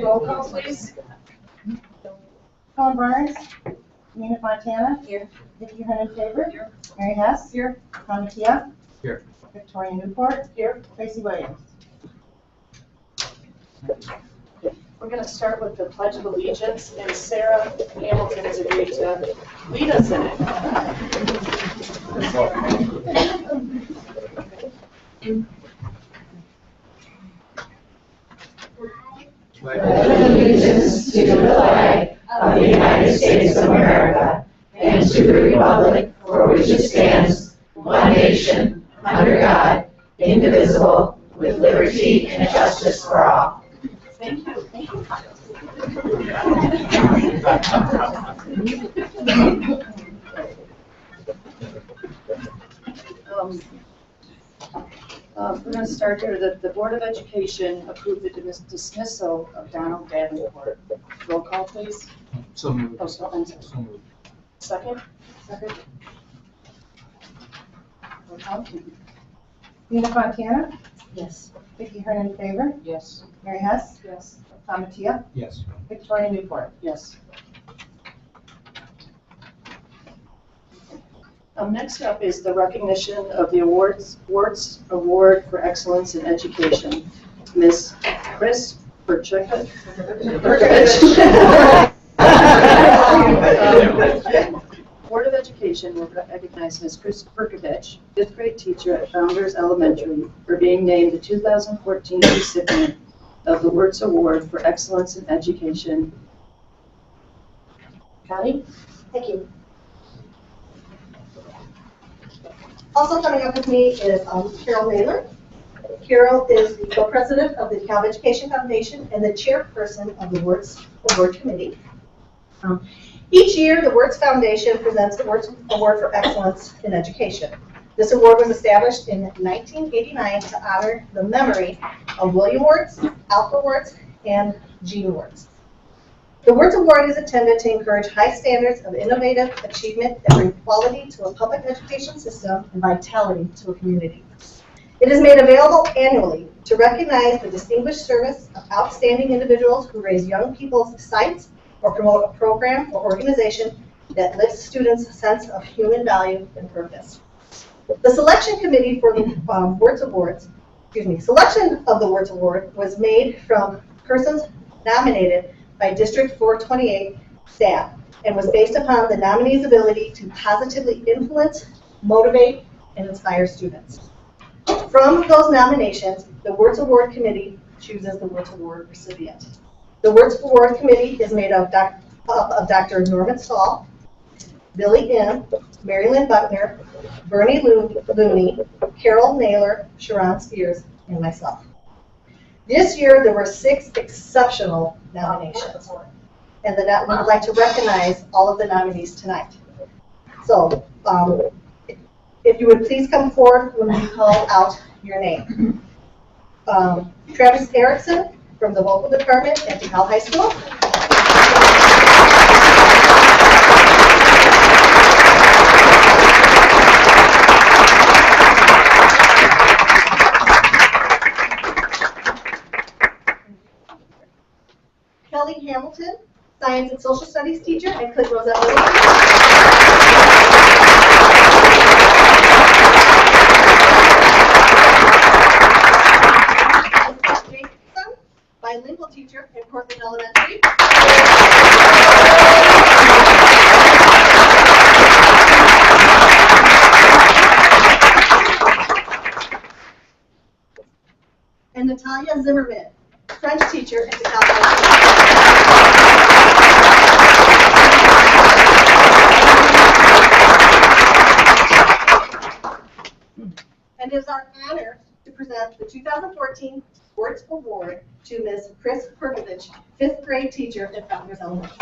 Roll call, please. Colin Barnes. Nina Fontana. Here. Vicki Hernan-Faber. Here. Mary Hess. Here. Tom Mattia. Here. Victoria Newport. Here. Tracy Williams. We're going to start with the Pledge of Allegiance, and Sarah Hamilton has agreed to lead us in it. Allegiance to the flag of the United States of America and to the republic for which it stands, one nation, under God, indivisible, with liberty and justice for all. Thank you. We're going to start here. The Board of Education approved the dismissal of Donald Davenport. Roll call, please. So moved. Oh, so, I'm sorry. So moved. Second? Second. Roll call. Nina Fontana. Yes. Vicki Hernan-Faber. Yes. Mary Hess. Yes. Tom Mattia. Yes. Victoria Newport. Yes. Next up is the recognition of the Awards Award for Excellence in Education. Ms. Chris Perkovich. Board of Education will recognize Ms. Chris Perkovich, 5th grade teacher at Founders Elementary, for being named the 2014 recipient of the Wirtz Award for Excellence in Education. Patty? Thank you. Also coming up with me is Carol Naylor. Carol is the co-president of the DeKalb Education Foundation and the chairperson of the Wirtz Award Committee. Each year, the Wirtz Foundation presents the Wirtz Award for Excellence in Education. This award was established in 1989 to honor the memory of William Wirtz, Alfred Wirtz, and Jean Wirtz. The Wirtz Award is intended to encourage high standards of innovative achievement that bring quality to a public education system and vitality to a community. It is made available annually to recognize the distinguished service of outstanding individuals who raise young people's sights or promote a program or organization that lifts students' sense of human value and purpose. The selection committee for the selection of the Wirtz Award was made from persons nominated by District 428 staff and was based upon the nominee's ability to positively influence, motivate, and inspire students. From those nominations, the Wirtz Award Committee chooses the Wirtz Award recipient. The Wirtz Award Committee is made of Dr. Norman Stahl, Billy M., Mary Lynn Buckner, Bernie Looney, Carol Naylor, Sharon Spears, and myself. This year, there were 6 exceptional nominations, and we would like to recognize all of the nominees tonight. So, if you would please come forward when we call out your name. Travis Erickson from the vocal department at DeKalb High School. Kelly Hamilton, Science and Social Studies teacher at Clint Rosette Elementary. Jacobson, bilingual teacher at Portland Elementary. And Natalia Zimmerman, French teacher at DeKalb High School. And it is our honor to present the 2014 Wirtz Award to Ms. Chris Perkovich, 5th grade teacher at Founders Elementary.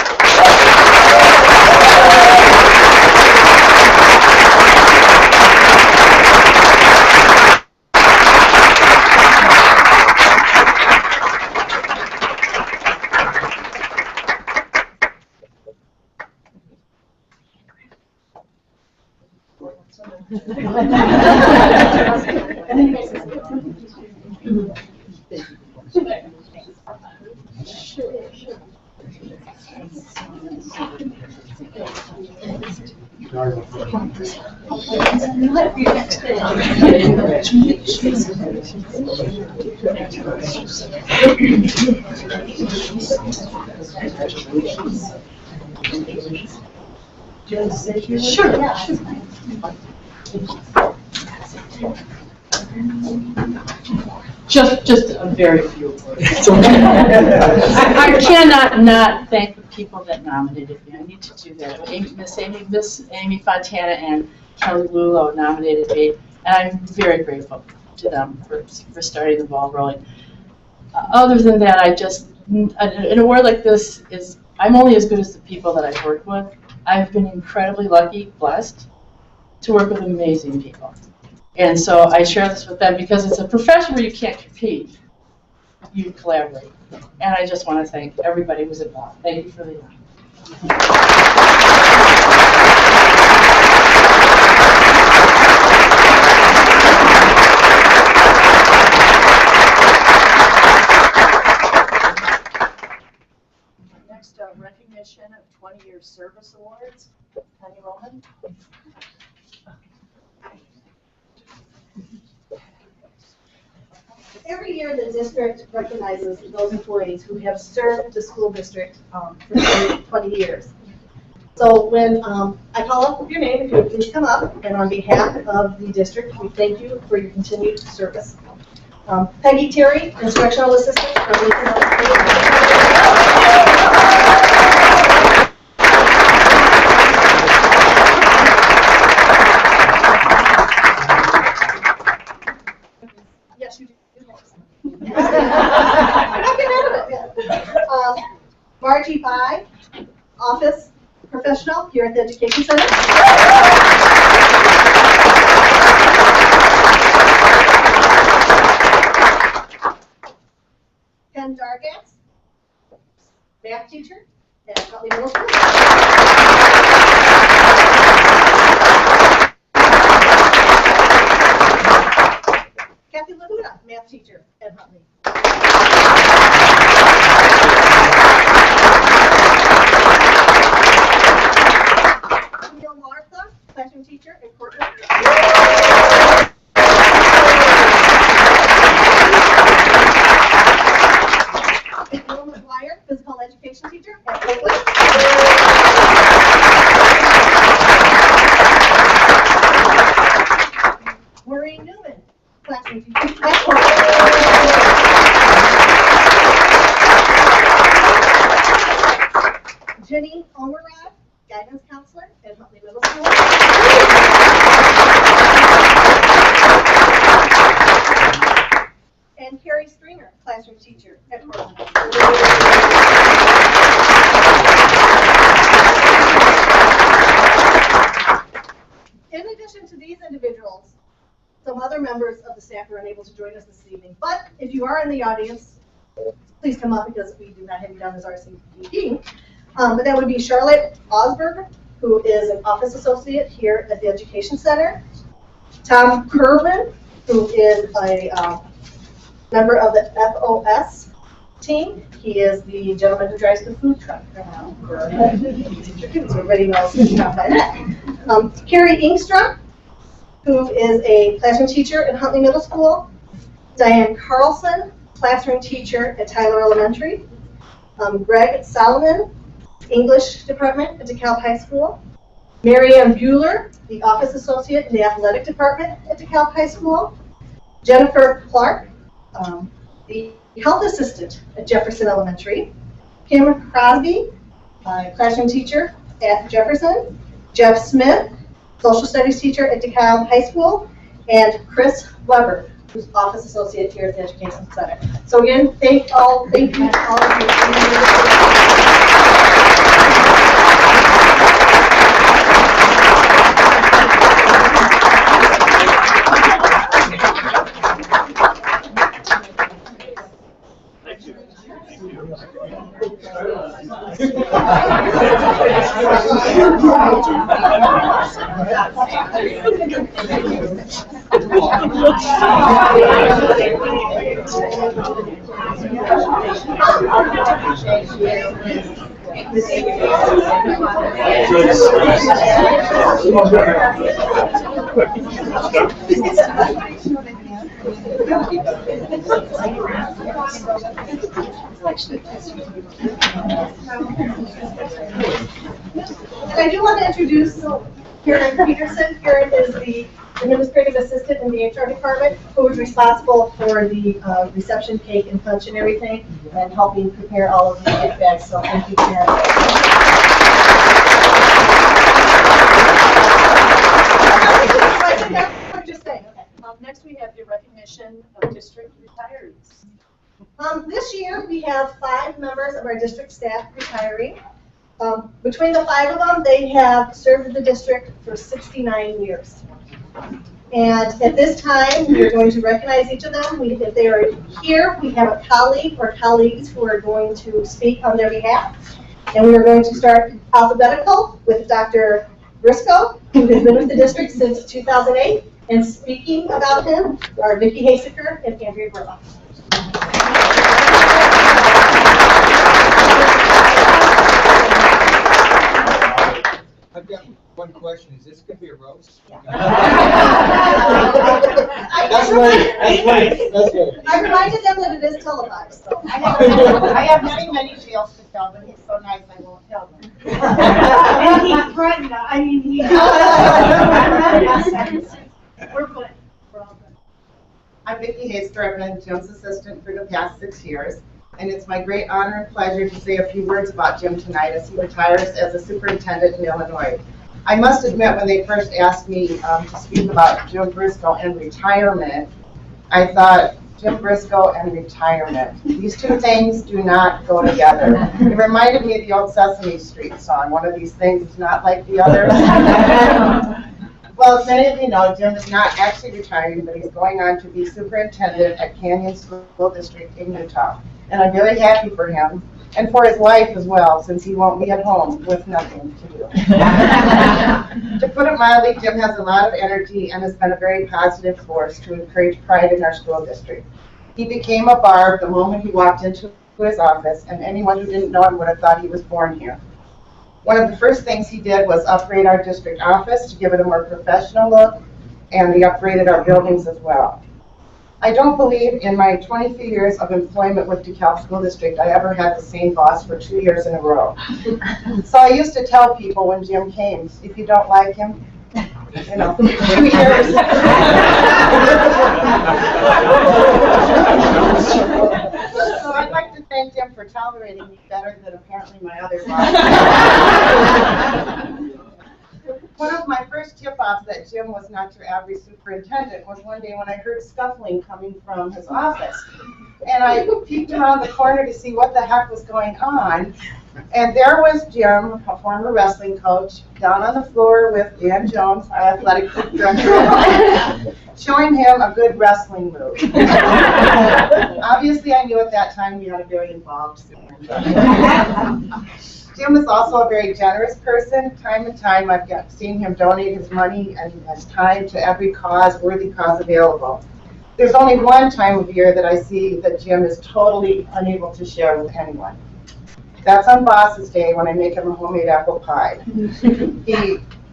Just a very few words. I cannot not thank the people that nominated me. I need to do that. Miss Amy Fontana and Kelly Lulo nominated me, and I'm very grateful to them for starting the ball rolling. Other than that, an award like this I'm only as good as the people that I've worked with. I've been incredibly lucky, blessed, to work with amazing people. And so I share this with them because it's a profession where you can't compete, you collaborate. And I just want to thank everybody who's involved. Thank you for the honor. Next, recognition of 20-year service awards. Penny Roman. Every year, the district recognizes those employees who have served the school district for 20 years. So when I call up your name, if you would please come up, and on behalf of the district, we thank you for your continued service. Peggy Terry, instructional assistant from Lincoln Elementary. Yes, you do. Margie Bai, office professional here at the Education Center. Ken Dargas, math teacher at Nutley Middle School. Kathy Lahuda, math teacher at Nutley. Neil Martha, classroom teacher at Portland. Will McGuire, physical education teacher at Portland. Maureen Newman, classroom teacher at Portland. Jenny Omerod, guidance counselor at Nutley Middle School. And Carrie Stringer, classroom teacher at Portland. In addition to these individuals, some other members of the staff are unable to join us this evening. But if you are in the audience, please come up because we do not have you down as RCPD. But that would be Charlotte Osberger, who is an office associate here at the Education Center. Tom Kerwin, who is a member of the FOS team. He is the gentleman who drives the food truck around. Everybody knows his job by that. Carrie Ingstrom, who is a classroom teacher at Huntley Middle School. Diane Carlson, classroom teacher at Tyler Elementary. Greg Solomon, English department at DeKalb High School. Marianne Bueller, the office associate in the athletic department at DeKalb High School. Jennifer Clark, the health assistant at Jefferson Elementary. Kim Crosby, classroom teacher at Jefferson. Jeff Smith, social studies teacher at DeKalb High School. And Chris Weber, who's office associate here at the Education Center. So again, thank you all of you. And I do want to introduce Karen Peterson. Karen is the administrative assistant in the HR department who is responsible for the reception cake and punch and everything and helping prepare all of the gift bags. So thank you, Karen. Just saying. Okay. Next, we have your recognition of district retirees. This year, we have 5 members of our district staff retiring. Between the 5 of them, they have served the district for 69 years. And at this time, we're going to recognize each of them. If they are here, we have a colleague or colleagues who are going to speak on their behalf. And we are going to start alphabetical with Dr. Briscoe, who has been with the district since 2008. And speaking about him are Vicki Haseker and Andrea Burma. I've got one question. Is this going to be a roast? That's right. That's right. I reminded them that it is televised. So. I have many tales to tell, but he's so nice I won't tell them. And he's pregnant. I mean, he's. We're good. We're all good. I'm Vicki Haseker. I've been Jim's assistant for the past 6 years, and it's my great honor and pleasure to say a few words about Jim tonight as he retires as a superintendent in Illinois. I must admit, when they first asked me to speak about Jim Briscoe and retirement, I thought, Jim Briscoe and retirement. These two things do not go together. It reminded me of the old Sesame Street song, one of these things is not like the others. Well, as many of you know, Jim is not actually retiring, but he's going on to be superintendent at Canyon School District in Utah. And I'm very happy for him, and for his wife as well, since he won't be at home with nothing to do. To put it mildly, Jim has a lot of energy and has been a very positive force to encourage pride in our school district. He became a barb the moment he walked into his office, and anyone who didn't know him would have thought he was born here. One of the first things he did was upgrade our district office to give it a more professional look, and he upgraded our buildings as well. I don't believe in my 23 years of employment with DeKalb School District I ever had the same boss for 2 years in a row. So I used to tell people when Jim came, if you don't like him, you know, 2 years. So I'd like to thank Jim for tolerating me better than apparently my other boss. One of my first tip-offs that Jim was not your average superintendent was one day when I heard scuffling coming from his office. And I peeked around the corner to see what the heck was going on. And there was Jim, a former wrestling coach, down on the floor with Dan Jones, our athletic director, showing him a good wrestling move. Obviously, I knew at that time we had a very involved superintendent. Jim is also a very generous person. Time and time I've seen him donate his money and his time to every worthy cause available. There's only one time of year that I see that Jim is totally unable to share with anyone. That's on Boss's Day when I make him a homemade apple pie.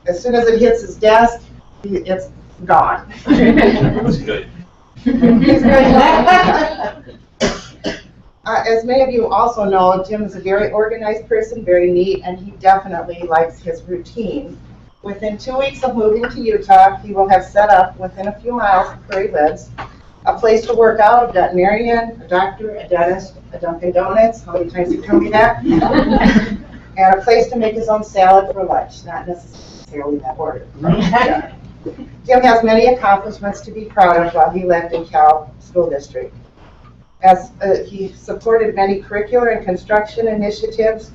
As soon as it hits his desk, it's gone. That's good. He's very lucky. As many of you also know, Jim is a very organized person, very neat, and he definitely likes his routine. Within 2 weeks of moving to Utah, he will have set up, within a few miles of where he lives, a place to work out, a veterinarian, a doctor, a dentist, a Dunkin' Donuts, how many times you told me that? And a place to make his own salad for lunch, not necessarily that order. Jim has many accomplishments to be proud of while he led DeKalb School District. As he supported many curricular and construction initiatives,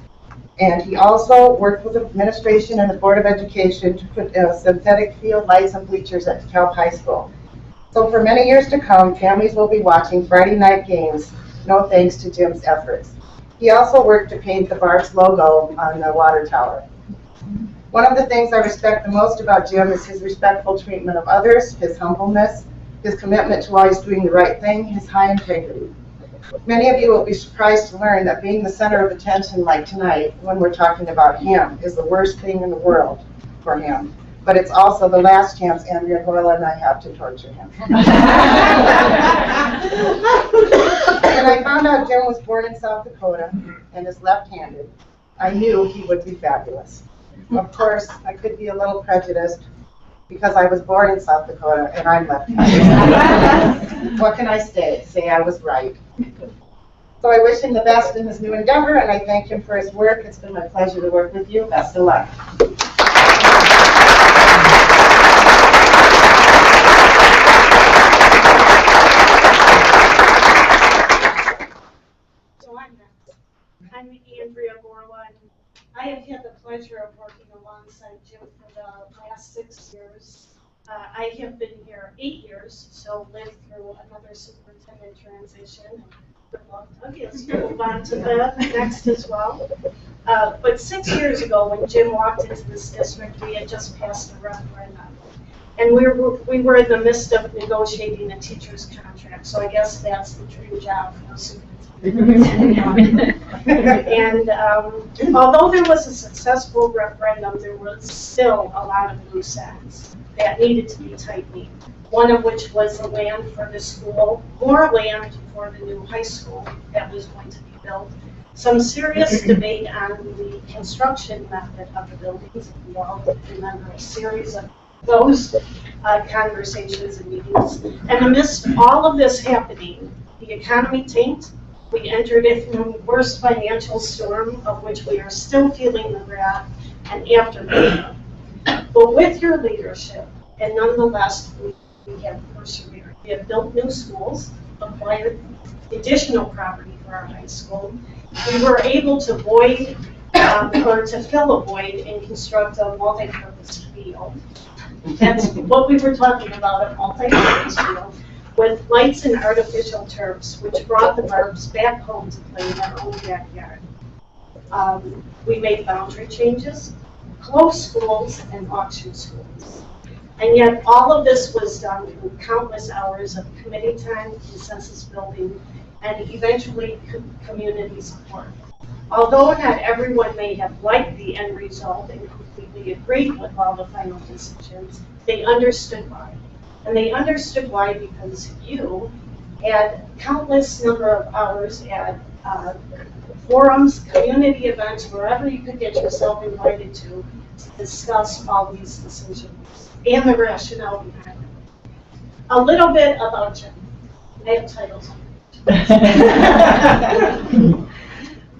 and he also worked with administration and the Board of Education to put synthetic field lights and bleachers at DeKalb High School. So for many years to come, families will be watching Friday night games, no thanks to Jim's efforts. He also worked to paint the Barb's logo on the water tower. One of the things I respect the most about Jim is his respectful treatment of others, his humbleness, his commitment to always doing the right thing, his high integrity. Many of you will be surprised to learn that being the center of attention like tonight, when we're talking about him, is the worst thing in the world for him. But it's also the last chance Andrea Hoyle and I have to torture him. When I found out Jim was born in South Dakota and is left-handed, I knew he would be fabulous. Of course, I could be a little prejudiced because I was born in South Dakota and I'm left-handed. What can I say? Say I was right. So I wish him the best in his new endeavor, and I thank him for his work. It's been my pleasure to work with you. Best of luck. So I'm next. I'm Andrea Borland. I have had the pleasure of working alongside Jim for the last 6 years. I have been here 8 years, so lived through another superintendent transition. Good luck, Doug, as you move on to the next as well. But 6 years ago, when Jim walked into this district, we had just passed a referendum. And we were in the midst of negotiating a teacher's contract, so I guess that's the dream job for a superintendent. And although there was a successful referendum, there was still a lot of loose ends that needed to be tightened. One of which was the land for the school, more land for the new high school that was going to be built. Some serious debate on the construction method of the buildings. We all remember a series of those conversations and meetings. And amidst all of this happening, the economy tanked. We entered into the worst financial storm of which we are still feeling the wrath and aftermath. But with your leadership, and nonetheless, we have persevered. We have built new schools, acquired additional property for our high school. We were able to void, or to fill a void and construct a multi-purpose field. That's what we were talking about, a multi-purpose field with lights and artificial turfs, which brought the Barbs back home to play in their own backyard. We made boundary changes, closed schools, and auction schools. And yet all of this was done through countless hours of committee time, consensus building, and eventually community support. Although not everyone may have liked the end result and completely agreed with all the final decisions, they understood why. And they understood why because you had countless number of hours at forums, community events, wherever you could get yourself invited to discuss all these decisions and the rationale behind it. A little bit about Jim. I have titles.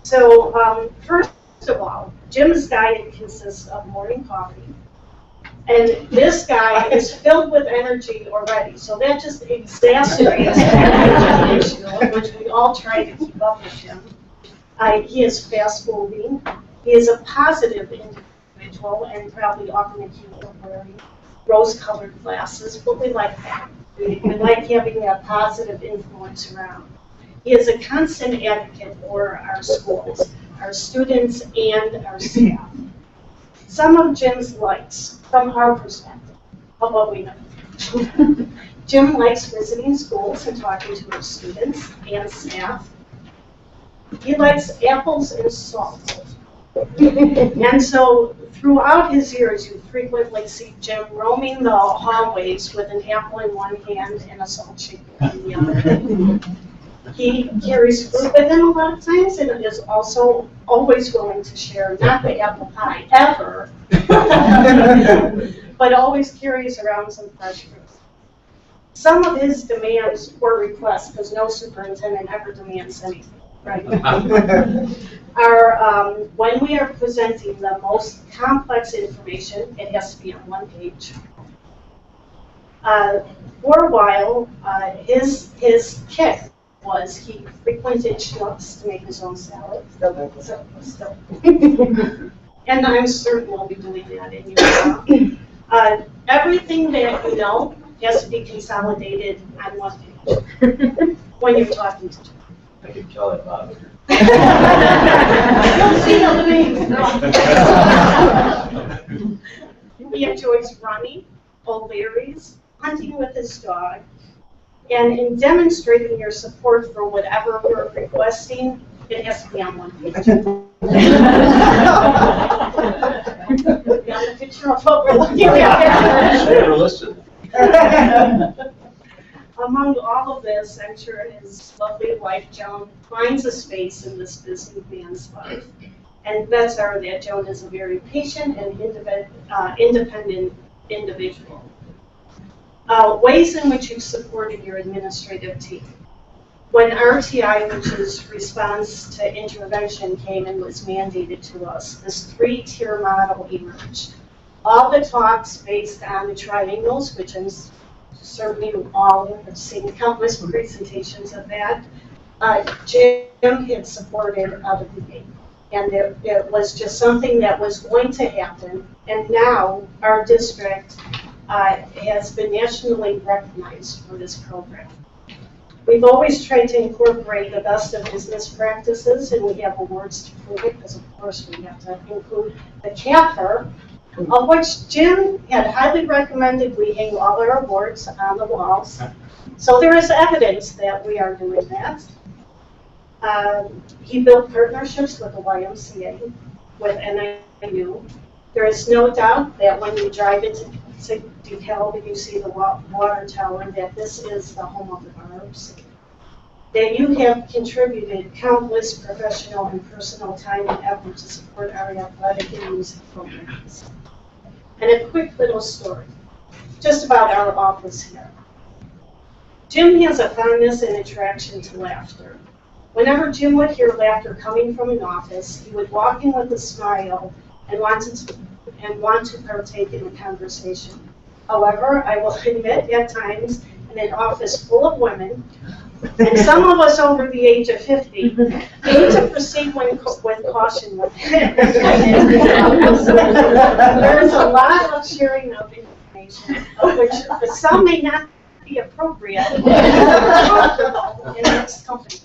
So first of all, Jim's diet consists of morning coffee. And this guy is filled with energy already, so that just exacerbates the energy issue, which we all try to keep up with him. He is fast moving. He is a positive individual and probably often accused of wearing rose-colored glasses, but we like that. We like having that positive influence around. He is a constant advocate for our schools, our students, and our staff. Some of Jim's likes, from our perspective, of what we know. Jim likes visiting schools and talking to our students and staff. He likes apples and salt. And so throughout his years, you frequently see Jim roaming the hallways with an apple in one hand and a salt shaker in the other. He carries fruit with him a lot of times and is also always willing to share, not the apple pie, ever, but always carries around some fresh fruit. Some of his demands were requests, because no superintendent ever demands anything, right? When we are presenting the most complex information, it has to be on one page. For a while, his kick was he frequented Schnucks to make his own salad. Still. And I'm certain we'll be doing that in your everything that you know has to be consolidated on one page when you're talking to Jim. I can tell it louder. You'll see the names. He enjoys running, O'Leary's, hunting with his dog, And in demonstrating your support for whatever we're requesting, it has to be on one page. Got the picture of what we're looking at. Never listed. Among all of this, I'm sure his lovely wife, Joan, finds a space in this busy man's life. And bets are that Joan is a very patient and independent individual. Ways in which you've supported your administrative team. When RTI, which is Response to Intervention, came and was mandated to us, this 3-tier model emerged. All the talks based on the triangles, which I'm certainly you all have seen countless presentations of that, Jim had supported out of the gate. And it was just something that was going to happen. And now our district has been nationally recognized for this program. We've always tried to incorporate the best of business practices, and we have awards to prove it, because of course we have to include the CAFR, of which Jim had highly recommended we hang all our awards on the walls. So there is evidence that we are doing that. He built partnerships with the YMCA, with NIU. There is no doubt that when you drive into DeKalb and you see the water tower, that this is the home of the Barbs. That you have contributed countless professional and personal time and effort to support our athletic and music programs. And a quick little story, just about our office here. Jim has a fondness and attraction to laughter. Whenever Jim would hear laughter coming from an office, he would walk in with a smile and want to partake in the conversation. However, I will admit at times, in an office full of women, and some of us over the age of 50, we need to proceed with caution with it. There is a lot of sharing of information, of which some may not be appropriate in this company.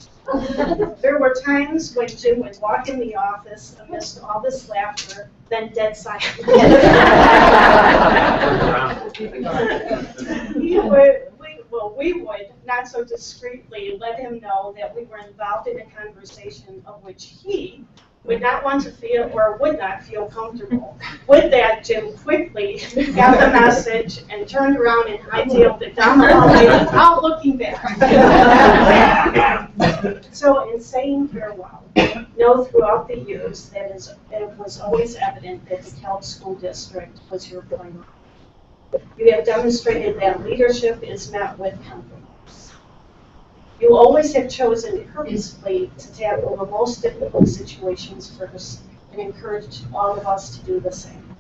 There were times when Jim would walk in the office amidst all this laughter, then dead silent. We would, not so discreetly, let him know that we were involved in a conversation of which he would not want to feel or would not feel comfortable. With that, Jim quickly got the message and turned around and hightailed it down the hallway without looking back. So in saying farewell, know throughout the years that it was always evident that the DeKalb School District was your priority. You have demonstrated that leadership is met with compromise. You always have chosen purposefully to tackle the most difficult situations first and encouraged all of us to do the same.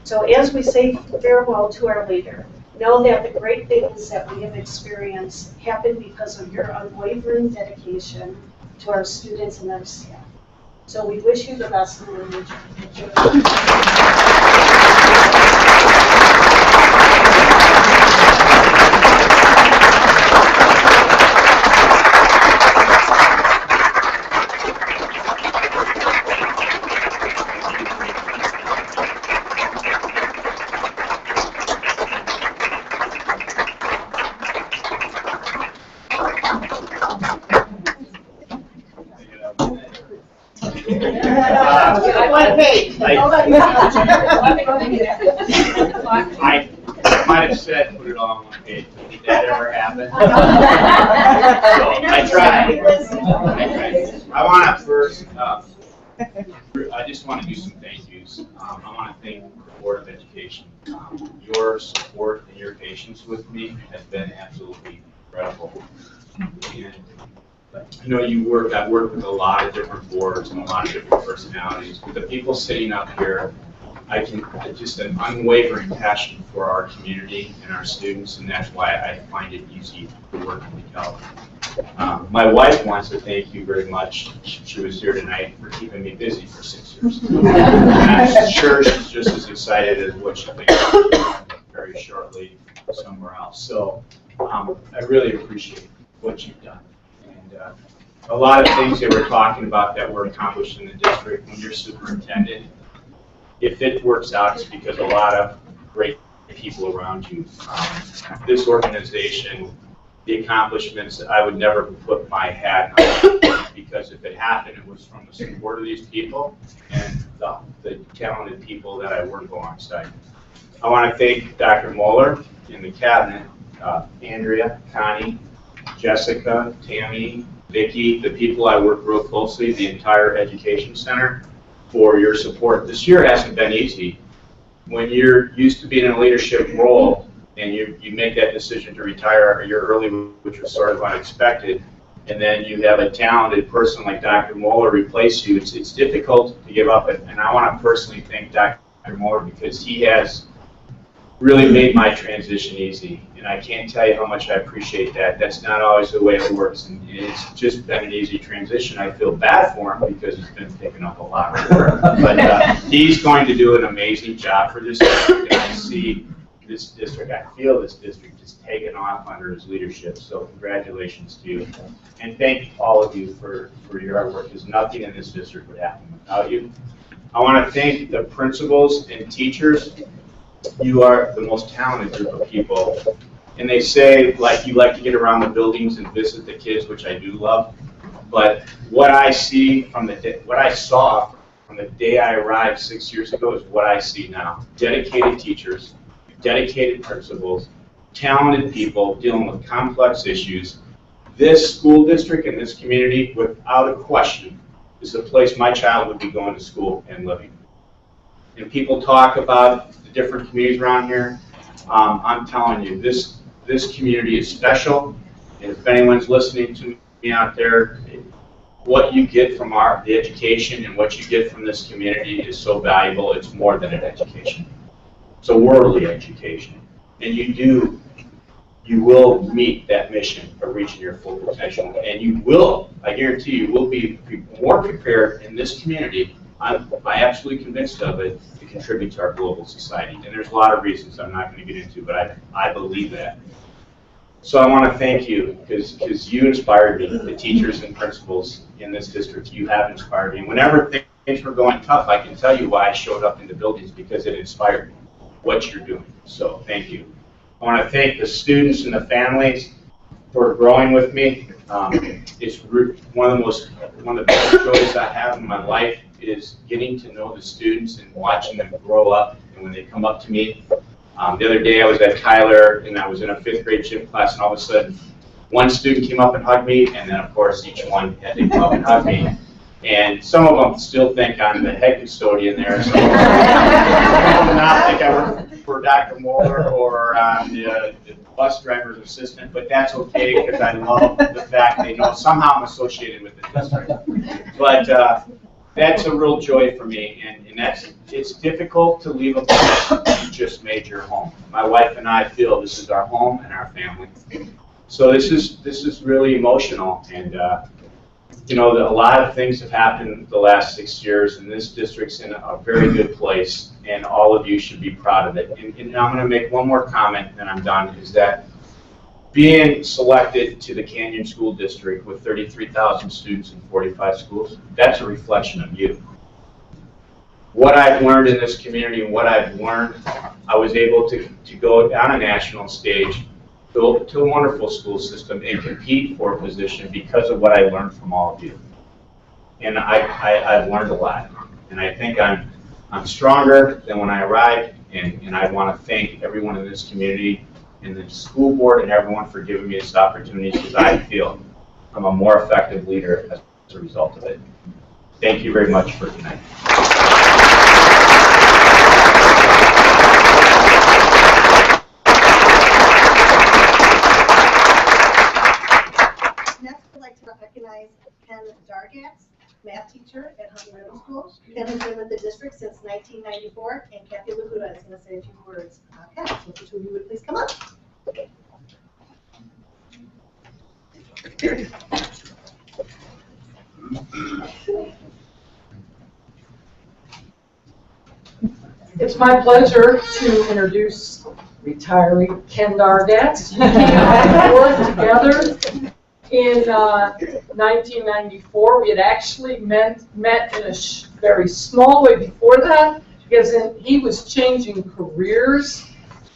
So as we say farewell to our leader, know that the great things that we have experienced happened because of your unwavering dedication to our students and our staff. So we wish you the best in your future. One page. I might have said put it all on one page. Did that ever happen? So I tried. I want to first, I just want to do some thank yous. I want to thank the Board of Education. Your support and your patience with me has been absolutely incredible. And I know I've worked with a lot of different boards and a lot of different personalities, but the people sitting up here, just an unwavering passion for our community and our students, and that's why I find it easy to work in DeKalb. My wife wants to thank you very much. She was here tonight for keeping me busy for 6 years. And I'm sure she's just as excited as what she'll be very shortly somewhere else. So I really appreciate what you've done. A lot of things that we're talking about that were accomplished in the district when you're superintendent, if it works out, it's because a lot of great people around you. This organization the accomplishments, I would never put my hat on, because if it happened, it was from the support of these people and the talented people that I work alongside. I want to thank Dr. Moeller and the cabinet, Andrea, Connie, Jessica, Tammy, Vicki, the people I work real closely, the entire Education Center, for your support. This year hasn't been easy. When you're used to being in a leadership role and you make that decision to retire a year early, which was sort of unexpected, and then you have a talented person like Dr. Moeller replace you, it's difficult to give up. And I want to personally thank Dr. Moeller, because he has really made my transition easy, and I can't tell you how much I appreciate that. That's not always the way it works, and it's just been an easy transition. I feel bad for him because he's been picking up a lot of work, but he's going to do an amazing job for this district, and I see this district, I feel this district just taking off under his leadership, so congratulations to you. And thank all of you for your hard work, because nothing in this district would happen without you. I want to thank the principals and teachers. You are the most talented group of people. And they say, like, you like to get around the buildings and visit the kids, which I do love. But what I see from what I saw from the day I arrived 6 years ago is what I see now. Dedicated teachers, dedicated principals, talented people dealing with complex issues. This school district and this community, without a question, is the place my child would be going to school and living. And people talk about the different communities around here. I'm telling you, this community is special. And if anyone's listening to me out there, what you get from the education and what you get from this community is so valuable. It's more than an education. It's a worldly education. And you will meet that mission of reaching your full potential. And you will, I guarantee you, will be more prepared in this community. I'm absolutely convinced of it, to contribute to our global society. And there's a lot of reasons I'm not going to get into, but I believe that. So I want to thank you, because you inspired me, the teachers and principals in this district. You have inspired me. Whenever things were going tough, I can tell you why I showed up in the buildings, because it inspired me, what you're doing. So thank you. I want to thank the students and the families for growing with me. It's one of the best joys I have in my life is getting to know the students and watching them grow up. And when they come up to me, the other day I was at Tyler and I was in a 5th grade gym class, and all of a sudden one student came up and hugged me, and then of course each one had to come up and hug me. And some of them still think I'm the head custodian there. Some of them not think I work for Dr. Moeller or the bus driver's assistant, but that's okay, because I love the fact they know somehow I'm associated with the district. But that's a real joy for me, and it's difficult to leave a place you just made your home. My wife and I feel this is our home and our family. So this is really emotional, and you know, a lot of things have happened the last 6 years, and this district's in a very good place, and all of you should be proud of it. And I'm going to make one more comment, and then I'm done, is that being selected to the Canyon School District with 33,000 students in 45 schools, that's a reflection of you. What I've learned in this community and what I've learned, I was able to go on a national stage to a wonderful school system and compete for a position because of what I learned from all of you. And I've learned a lot. And I think I'm stronger than when I arrived, and I want to thank everyone in this community and the school board and everyone for giving me this opportunity, because I feel I'm a more effective leader as a result of it. Thank you very much for tonight. Next, I'd like to recognize Ken Dargatz, math teacher at Huntley Middle School. Ken has been with the district since 1994, and Kathy Laguda is going to say a few words. Ken, if the two of you would please come up. It's my pleasure to introduce retiree Ken Dargatz. We worked together in 1994. We had actually met in a very small way before that, because he was changing careers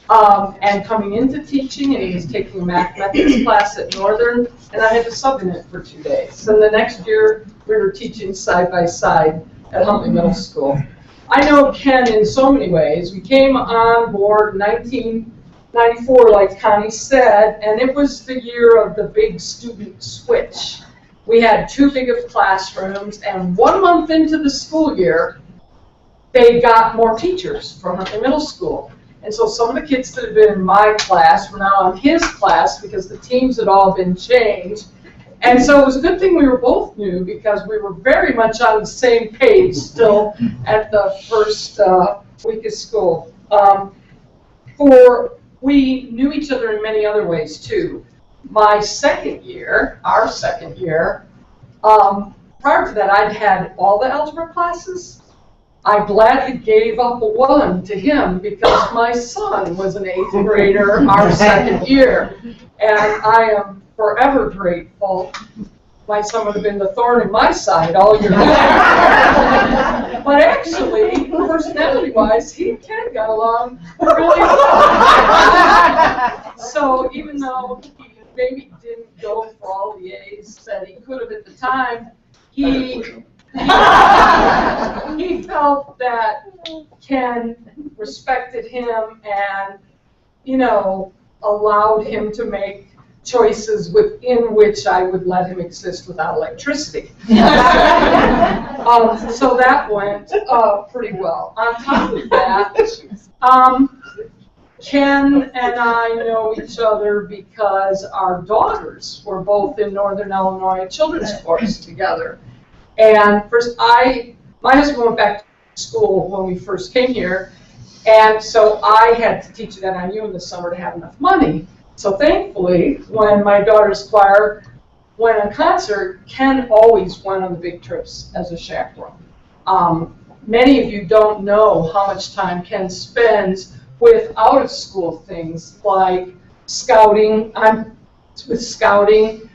and coming into teaching, and he was taking a mathematics class at Northern, and I had to sub in it for 2 days. And the next year, we were teaching side by side at Huntley Middle School. I know Ken in so many ways. We came on board in 1994, like Connie said, and it was the year of the big student switch. We had too big of classrooms, and 1 month into the school year, they got more teachers for Huntley Middle School. And so some of the kids that had been in my class were now in his class because the teams had all been changed. And so it was a good thing we were both new because we were very much on the same page still at the first week of school. We knew each other in many other ways too. My second year, our second year, prior to that I'd had all the algebra classes. I gladly gave up 1 to him because my son was an 8th grader our second year. And I am forever grateful. My son would have been the thorn in my side all year long. But actually, personality-wise, he and Ken got along really well. So even though he maybe didn't go for all the A's that he could have at the time, he felt that Ken respected him and, allowed him to make choices within which I would let him exist without electricity. So that went pretty well. On top of that, Ken and I know each other because our daughters were both in Northern Illinois Children's Course together. And first, my husband went back to school when we first came here, and so I had to teach at NIU in the summer to have enough money. So thankfully, when my daughter's choir went on concert, Ken always went on the big trips as a chaperone. Many of you don't know how much time Ken spends with out-of-school things like scouting. With scouting.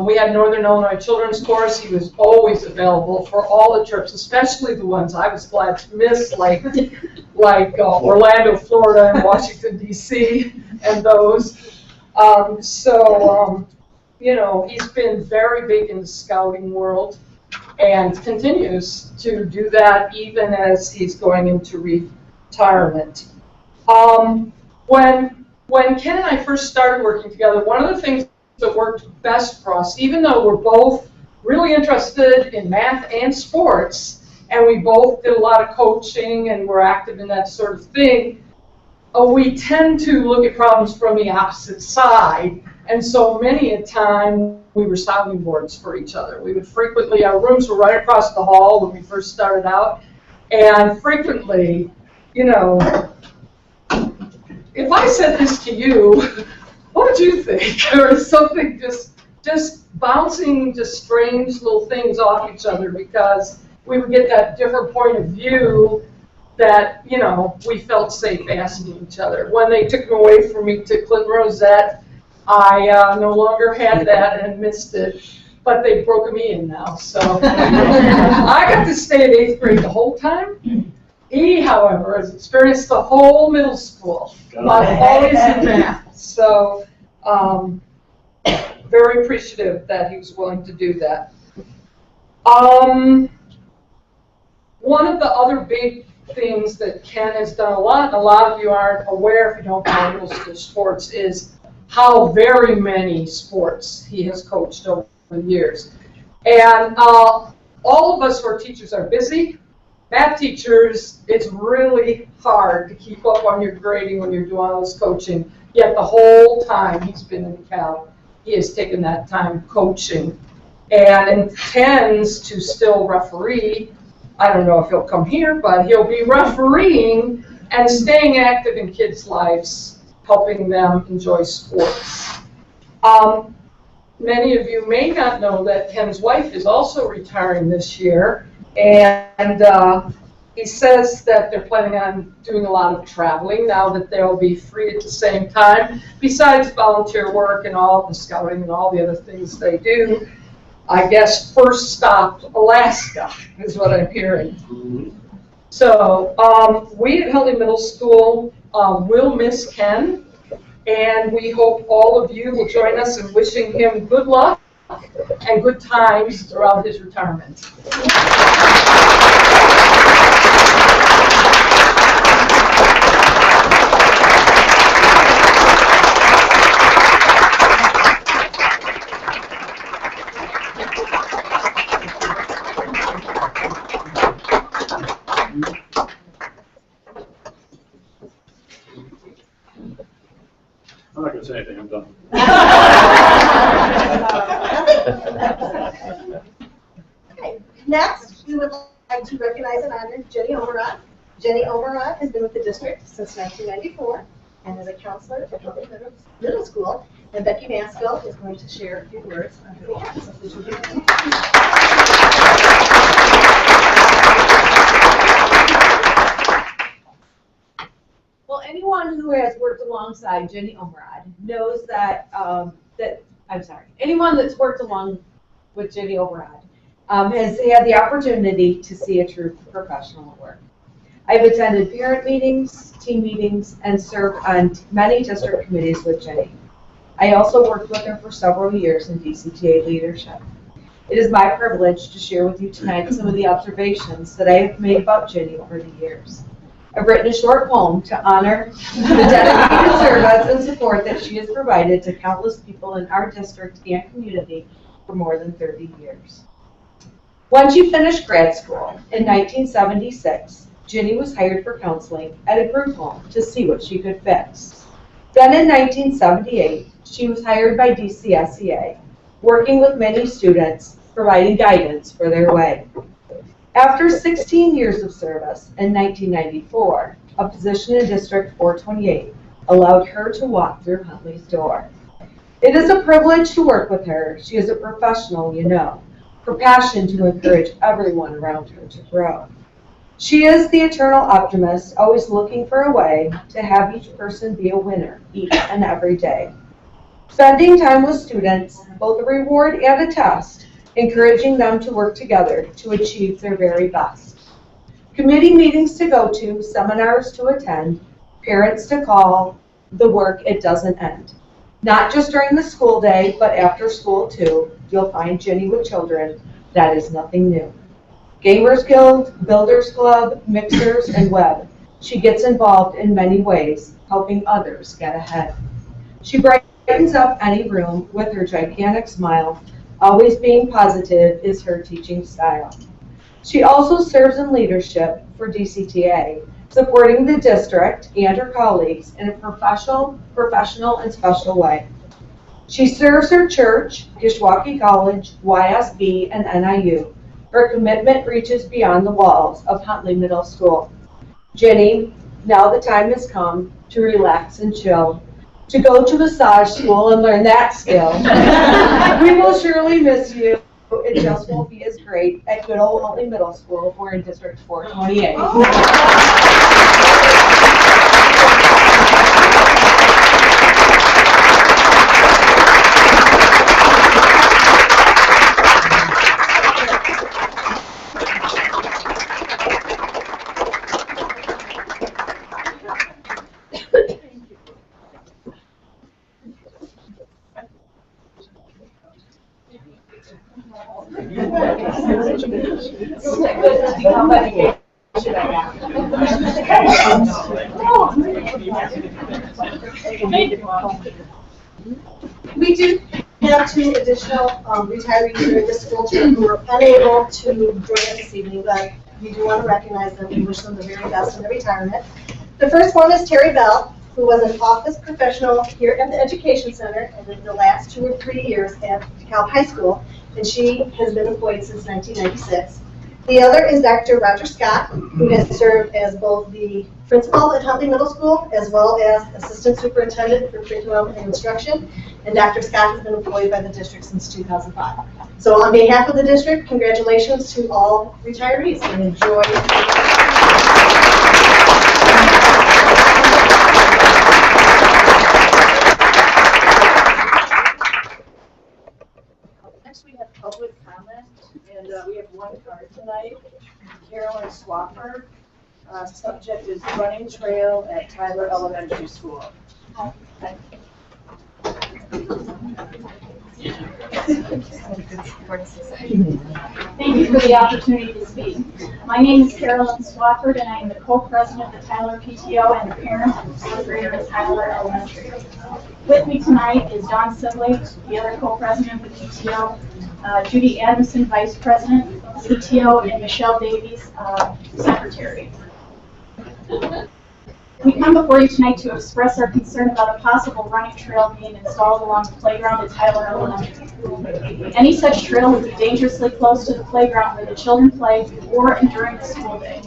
We had Northern Illinois Children's Course. He was always available for all the trips, especially the ones I was glad to miss, like Orlando, Florida, and Washington, D.C., and those. He's been very big in the scouting world and continues to do that even as he's going into retirement. When Ken and I first started working together, one of the things that worked best for us, even though we're both really interested in math and sports, and we both did a lot of coaching and were active in that sort of thing, we tend to look at problems from the opposite side. And so many a time we were sounding boards for each other. We would frequently, our rooms were right across the hall when we first started out, and frequently, if I said this to you, what would you think? Or something just bouncing just strange little things off each other because we would get that different point of view that, we felt safe asking each other. When they took him away from me to Clinton Rosette, I no longer had that and missed it, but they've broken me in now. So I got to stay in 8th grade the whole time. He, however, has experienced the whole middle school, but always in math. So very appreciative that he was willing to do that. One of the other big things that Ken has done a lot of you aren't aware if you don't play middle school sports, is how very many sports he has coached over the years. And all of us who are teachers are busy. Math teachers, it's really hard to keep up on your grading when you're doing all this coaching. Yet the whole time he's been in DeKalb, he has taken that time coaching and intends to still referee. I don't know if he'll come here, but he'll be refereeing and staying active in kids' lives, helping them enjoy sports. Many of you may not know that Ken's wife is also retiring this year, and he says that they're planning on doing a lot of traveling now that they'll be free at the same time, besides volunteer work and all the scouting and all the other things they do. I guess first stop Alaska is what I'm hearing. So we at Huntley Middle School We'll miss Ken, and we hope all of you will join us in wishing him good luck and good times throughout his retirement. I'm not going to say anything, I'm done. Okay. Next, we would like to recognize and honor Jenny Omerod. Jenny Omerod has been with the district since 1994 and is a counselor at Huntley Middle School. And Becky Mansfield is going to share a few words on her behalf. So please repeat after me. Well, anyone who has worked alongside Jenny Omerod knows that, anyone that's worked along with Jenny Omerod has had the opportunity to see a true professional at work. I've attended parent meetings, team meetings, and served on many district committees with Jenny. I also worked with her for several years in DCTA leadership. It is my privilege to share with you tonight some of the observations that I have made about Jenny over the years. I've written a short poem to honor the dedicated service and support that she has provided to countless people in our district and community for more than 30 years. When she finished grad school in 1976, Jenny was hired for counseling at a group home to see what she could fix. Then in 1978, she was hired by DCSEA, working with many students, providing guidance for their way. After 16 years of service, in 1994, a position in District 428 allowed her to walk through Huntley's door. It is a privilege to work with her. She is a professional, you know, her passion to encourage everyone around her to grow. She is the eternal optimist, always looking for a way to have each person be a winner each and every day. Spending time with students, both a reward and a test, encouraging them to work together to achieve their very best. Committee meetings to go to, seminars to attend, parents to call, the work, it doesn't end. Not just during the school day, but after school too, you'll find Jenny with children. That is nothing new. Gamers Guild, Builders Club, Mixers, and Web. She gets involved in many ways, helping others get ahead. She brightens up any room with her gigantic smile. Always being positive is her teaching style. She also serves in leadership for DCTA, supporting the district and her colleagues in a professional, and special way. She serves her church, Kishwaukee College, YSB, and NIU. Her commitment reaches beyond the walls of Huntley Middle School. Jenny, now the time has come to relax and chill, to go to massage school and learn that skill. We will surely miss you. It just won't be as great at good old Huntley Middle School. We're in District 428. We do have two additional retirees here at the school trip who were unable to join us this evening, but we do want to recognize them and wish them the very best in their retirement. The first one is Terry Bell, who was an office professional here at the Education Center and in the last 2 or 3 years at DeKalb High School, and she has been employed since 1996. The other is Dr. Roger Scott, who has served as both the principal at Huntley Middle School as well as assistant superintendent for curriculum and instruction. And Dr. Scott has been employed by the district since 2005. So on behalf of the district, congratulations to all retirees and enjoy. Next, we have public comment, and we have one card tonight. Carolyn Swaffer Subject is running trail at Tyler Elementary School. Thank you for the opportunity to speak. My name is Carolyn Swafford, and I am the co-president of the Tyler PTO and the parent of the fourth grader at Tyler Elementary. With me tonight is Dawn Sibley, the other co-president of the PTO, Judy Adamson, vice president, CTO, and Michelle Davies, secretary. We come before you tonight to express our concern about a possible running trail being installed along the playground at Tyler Elementary. Any such trail would be dangerously close to the playground where the children play before and during the school day.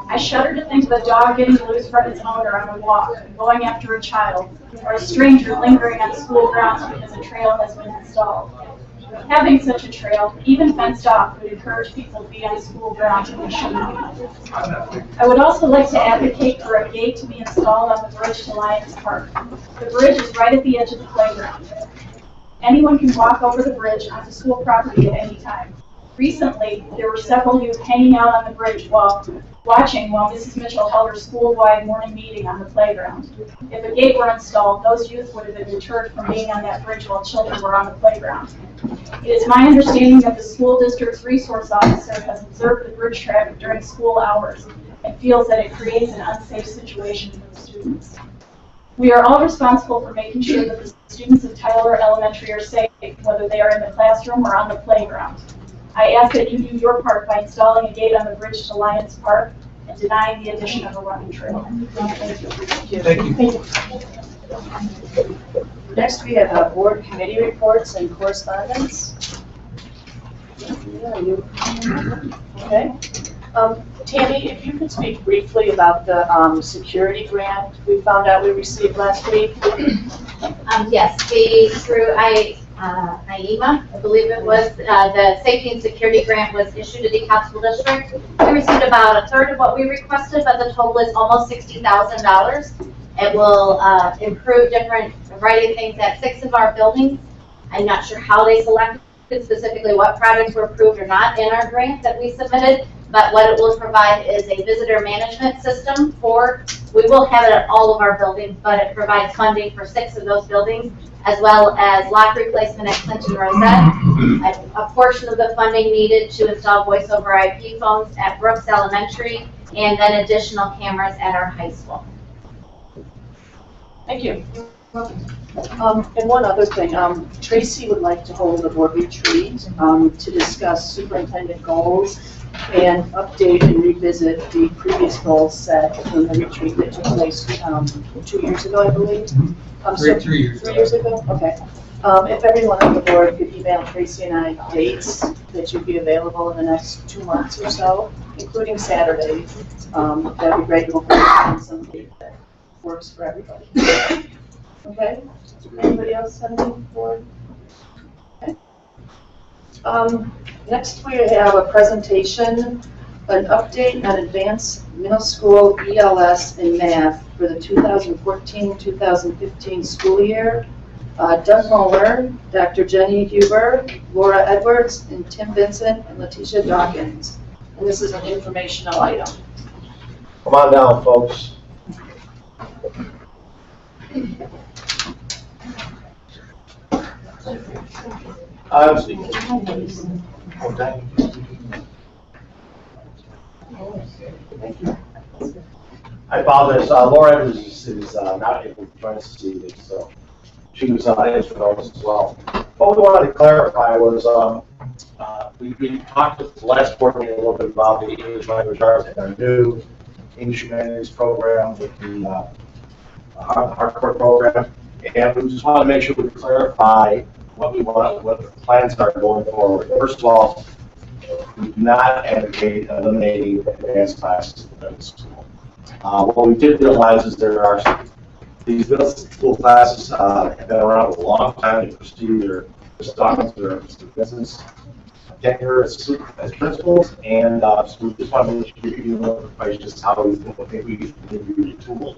I shudder to think of a dog getting loose from its owner on a walk, going after a child, or a stranger lingering on school grounds because a trail has been installed. Having such a trail, even fenced off, would encourage people to be on school grounds when they shouldn't be. I would also like to advocate for a gate to be installed on the bridge to Lions Park. The bridge is right at the edge of the playground. Anyone can walk over the bridge onto school property at any time. Recently, there were several youth hanging out on the bridge watching while Mrs. Mitchell held her school-wide morning meeting on the playground. If a gate were installed, those youth would have been deterred from being on that bridge while children were on the playground. It is my understanding that the school district's resource officer has observed the bridge traffic during school hours and feels that it creates an unsafe situation for the students. We are all responsible for making sure that the students of Tyler Elementary are safe, whether they are in the classroom or on the playground. I ask that you do your part by installing a gate on the bridge to Lions Park and denying the addition of a running trail. Thank you. Thank you. Next, we have board committee reports and correspondence. Yeah, you. Okay. Tammy, if you could speak briefly about the security grant we found out we received last week. Yes, through IEMA, I believe it was, the safety and security grant was issued to DeKalb School District. We received about a third of what we requested, but the total is almost $60,000. It will improve different variety of things at 6 of our buildings. I'm not sure how they selected specifically what projects were approved or not in our grant that we submitted, but what it will provide is a visitor management system we will have it at all of our buildings, but it provides funding for 6 of those buildings, as well as lock replacement at Clinton Rosette, a portion of the funding needed to install voice over IP phones at Brooks Elementary, and then additional cameras at our high school. Thank you. And one other thing, Tracy would like to hold a board retreat to discuss superintendent goals and update and revisit the previous goals set in the retreat that took place 2 years ago, I believe. 3 years. 3 years ago? Okay. If everyone on the board could email Tracy and I dates that you'd be available in the next 2 months or so, including Saturdays, that'd be great. We'll find some date that works for everybody. Okay? Anybody else have anything for? Okay. Next we have a presentation, an update on advanced middle school ELS and math for the 2014-2015 school year. Doug Moeller, Dr. Jenny Huber, Laura Edwards, and Tim Vincent, and Letitia Dawkins. And this is an informational item. Come on down, folks. I'm speaking. I apologize. Laura is not able to join us this evening, so she was answering those as well. What we wanted to clarify was we talked at the last board meeting a little bit about the English language arts and our new English humanities program with the hardcore program, and we just want to make sure we clarify what we want, what the plans are going forward. First of all, we do not advocate eliminating advanced classes in the school. What we did realize is there are these middle school classes have been around a long time. They pursue their students, their business tenure as principals, and so we just want to make sure you know just how we think we can use the tool.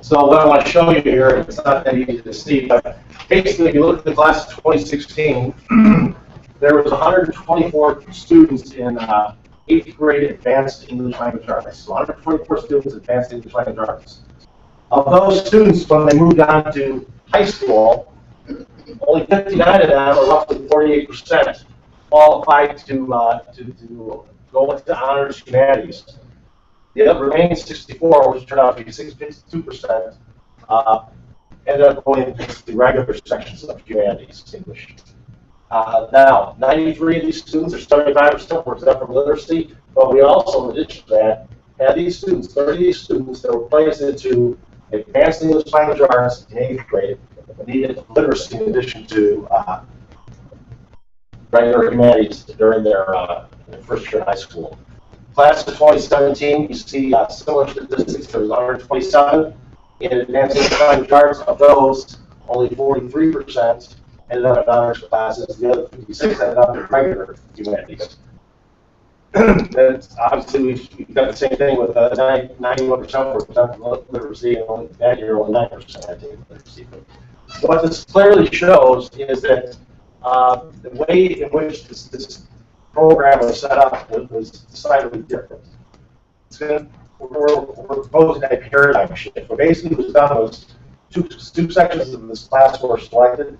So what I want to show you here, it's not that easy to see, but basically if you look at the class of 2016, there was 124 students in 8th grade advanced English language arts. So 124 students advanced English language arts. Of those students, when they moved on to high school, only 59 of them, or roughly 48%, qualified to go into honors humanities. The other remaining 64, which turned out to be 62%, ended up going into the regular sections of humanities, English. Now, 93 of these students, or 75%, were exempt from literacy, but we also, in addition to that, had these students, 30 of these students that were placed into advanced English language arts in 8th grade, but needed literacy in addition to regular humanities during their first year in high school. Class of 2017, you see similar statistics. There was 127 in advanced English language arts. Of those, only 43% ended up in honors classes. The other 56 ended up in regular humanities. And obviously, we've got the same thing with 91% were exempt from literacy, and only that year only 9% had taken literacy. So what this clearly shows is that the way in which this program was set up was decidedly different. We're proposing a paradigm shift. What basically was done was two sections of this class were selected,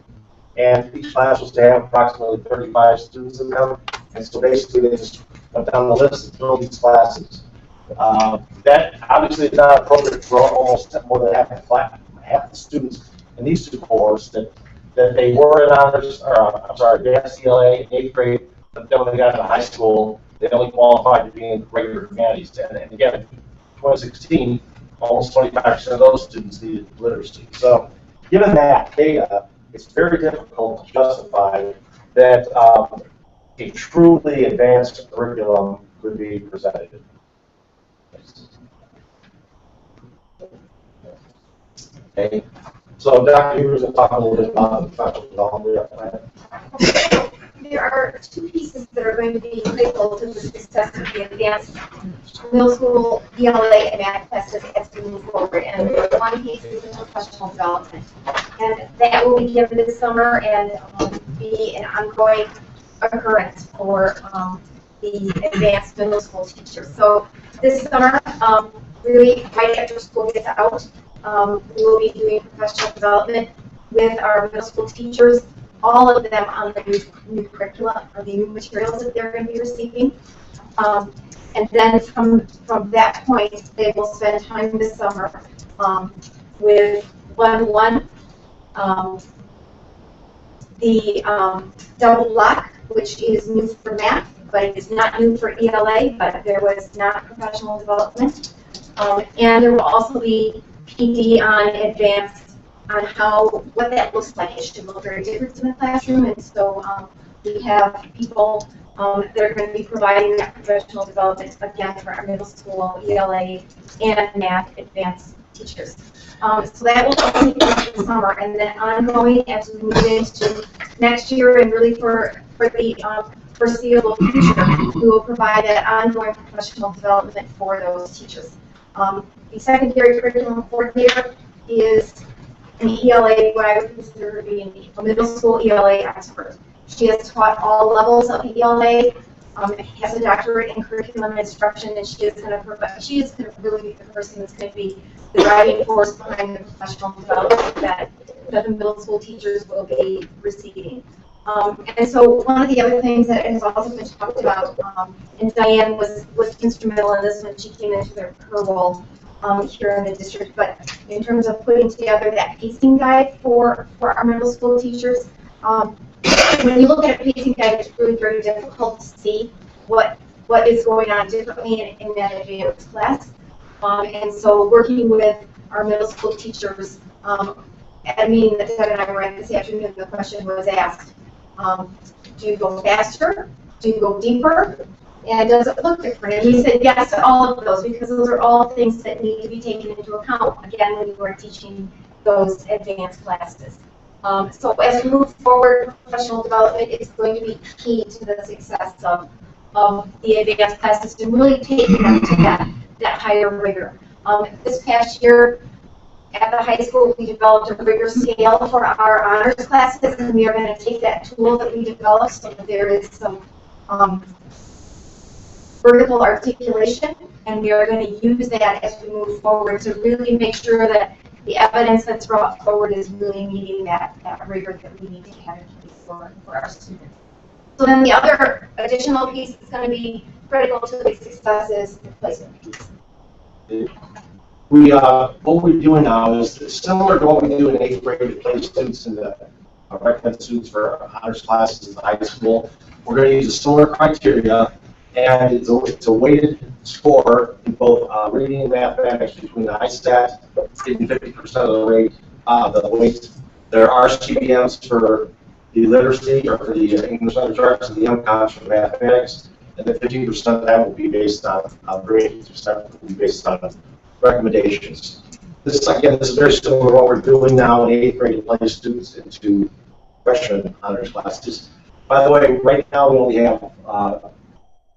and each class was to have approximately 35 students in them. And so basically they just went down the list and filled these classes. That obviously is not appropriate for almost more than half the students in these two cohorts that they were in honors, advanced ELA in 8th grade, but then when they got to high school, they only qualified to be in regular humanities. And again, in 2016, almost 25% of those students needed literacy. So given that data, it's very difficult to justify that a truly advanced curriculum could be presented. Okay. So Dr. Hoover's going to talk a little bit about the professional development plan. There are two pieces that are going to be critical to the success of the advanced middle school ELA and math classes as we move forward. And one piece is the professional development. And that will be given this summer and be an ongoing occurrence for the advanced middle school teachers. So this summer, really right after school gets out, we will be doing professional development with our middle school teachers, all of them on the new curricula or the new materials that they're going to be receiving. And then from that point, they will spend time this summer with one-on-one, the double block, which is new for math, but it is not new for ELA, but there was not professional development. And there will also be PD on advanced on what that looks like. It should look very different in the classroom, and so we have people that are going to be providing that professional development again for our middle school ELA and math advanced teachers. So that will take place this summer, and then ongoing as we move into next year and really for the foreseeable future, we will provide that ongoing professional development for those teachers. The secondary curriculum coordinator is an ELA, what I would consider to be a middle school ELA expert. She has taught all levels of ELA, has a doctorate in curriculum instruction, and she is going to really be the person that's going to be the driving force behind the professional development that the middle school teachers will be receiving. And so one of the other things that has also been talked about, and Diane was instrumental in this when she came into her role here in the district, but in terms of putting together that pacing guide for our middle school teachers, when you look at a pacing guide, it's really very difficult to see what is going on differently in that advanced class. And so working with our middle school teachers, at a meeting that Ted and I were at this afternoon, the question was asked, do you go faster? Do you go deeper? And does it look different? And we said yes to all of those because those are all things that need to be taken into account, again, when you are teaching those advanced classes. So as we move forward, professional development is going to be key to the success of the advanced classes to really take them to that higher rigor. This past year at the high school, we developed a rigor scale for our honors classes, and we are going to take that tool that we developed so that there is some vertical articulation, and we are going to use that as we move forward to really make sure that the evidence that's brought forward is really meeting that rigor that we need to have in place for our students. So then the other additional piece that's going to be critical to the success is the placement piece. What we're doing now is similar to what we do in 8th grade to place students in the recommend students for honors classes in the high school. We're going to use a similar criteria, and it's a weighted score in both reading and mathematics between the high stat getting 50% of the rate, the weight. There are CPMs for the literacy or for the English language arts and the MCOMs for mathematics, and then 15% of that will be based on grade, 50% will be based on recommendations. This is very similar to what we're doing now in 8th grade to place students into freshman honors classes. By the way, right now we only have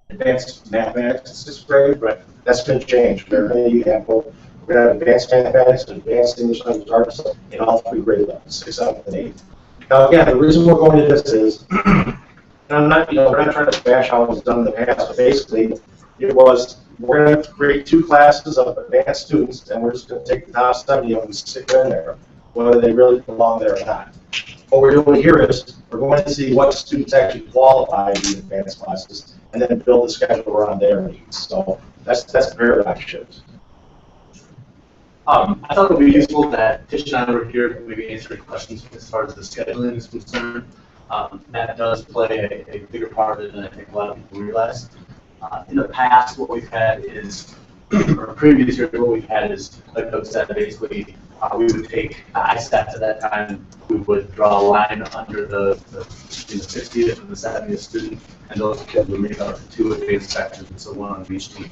advanced mathematics in 6th grade, but that's been changed. We're going to have advanced mathematics and advanced English language arts in all 3 grade levels, 6, 7, and 8. Now again, the reason we're going to this is, and we're not trying to bash how it was done in the past, but basically we're going to create 2 classes of advanced students, and we're just going to take the top 70 of them and stick them in there, whether they really belong there or not. What we're doing here is we're going to see what students actually qualify to be in advanced classes, and then build a schedule around their needs. So that's a paradigm shift. I thought it would be useful that Tish and I were here to maybe answer questions as far as the scheduling is concerned. That does play a bigger part of it than I think a lot of people realize. In the past, what we've had is, or previous years, what we've had is, like Doug said, basically, we would take ISTAT at that time, we would draw a line under the 60th and the 70th student, and those kids would make up 2 advanced sections, so 1 on each team.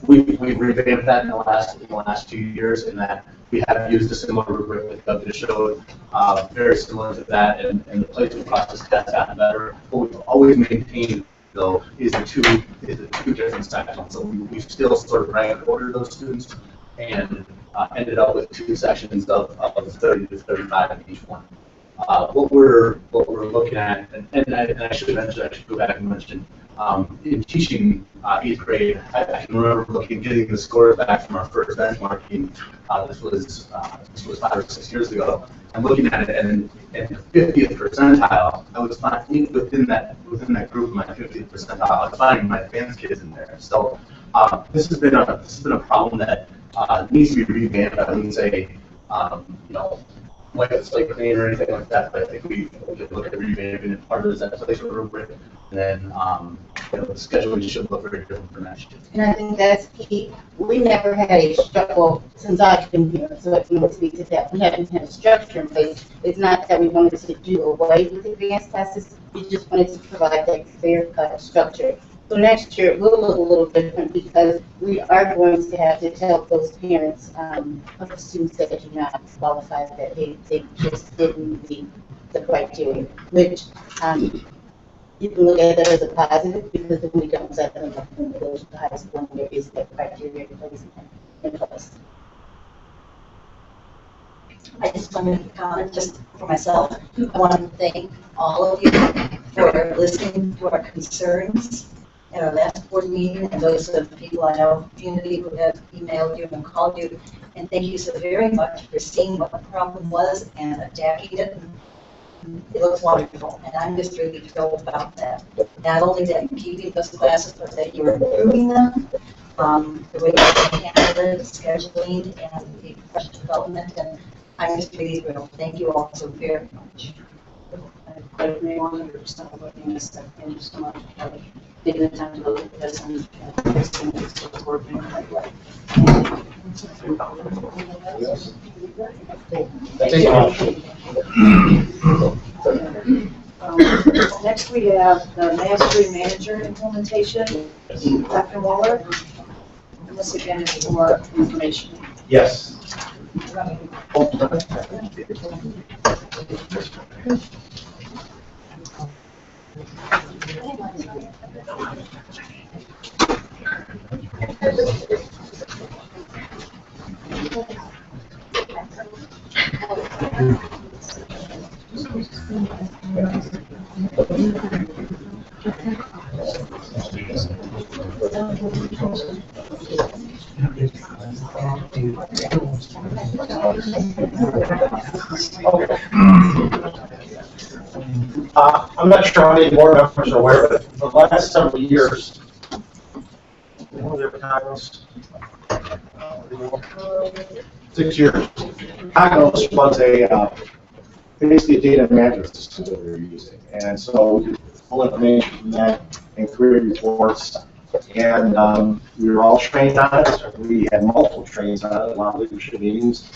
We've revamped that in the last 2 years, in that we have used a similar rubric that Doug just showed, very similar to that, and the placement process has gotten better. What we've always maintained, though, is the two different sections. So we still sort of rank order those students, and ended up with 2 sections of 30 to 35 in each one. What we're looking at, and I should go back and mention, in teaching 8th grade, I can remember getting the scores back from our first benchmarking. This was 5 or 6 years ago. I'm looking at it, and in the 50th percentile, I was finding within that group, my 50th percentile, I was finding my advanced kids in there. So this has been a problem that needs to be revamped. I wouldn't say like a slate clean or anything like that, but I think we could look at revamping it. Part of that placement rubric, and then the scheduling should look very different for next year. And I think that's key. We never had a struggle since I've been here, so if you want to speak to that, we haven't had a structure in place. It's not that we wanted to do away with advanced classes, we just wanted to provide that clear-cut structure. So next year, it will look a little different because we are going to have to tell those parents of the students that do not qualify, that they just didn't meet the criteria, which you can look at that as a positive because then we don't set them up in the high school when there is that criteria in place. I just wanted to comment just for myself. I want to thank all of you for listening to our concerns at our last board meeting, and those of the people I know, community who have emailed you and called you. And thank you so very much for seeing what the problem was and attacking it. It looks wonderful, and I'm just really thrilled about that. Not only that you're keeping those classes, but that you're improving them. The way you handle it, the scheduling, and the professional development, and I'm just really thrilled. Thank you all so very much. I agree 100% with what you said. Thank you so much for taking the time to look at this and fixing it so it's working the right way. Next we have the Mastery Manager implementation. Dr. Waller, and this again is for information. Yes. I'm not sure how many board members are aware, but for the last several years, what were their titles? 6 years. Cognos was basically a data management system that we were using. And so we could pull information from that and create reports. And we were all trained on it. We had multiple trainings on it, a lot of leadership meetings.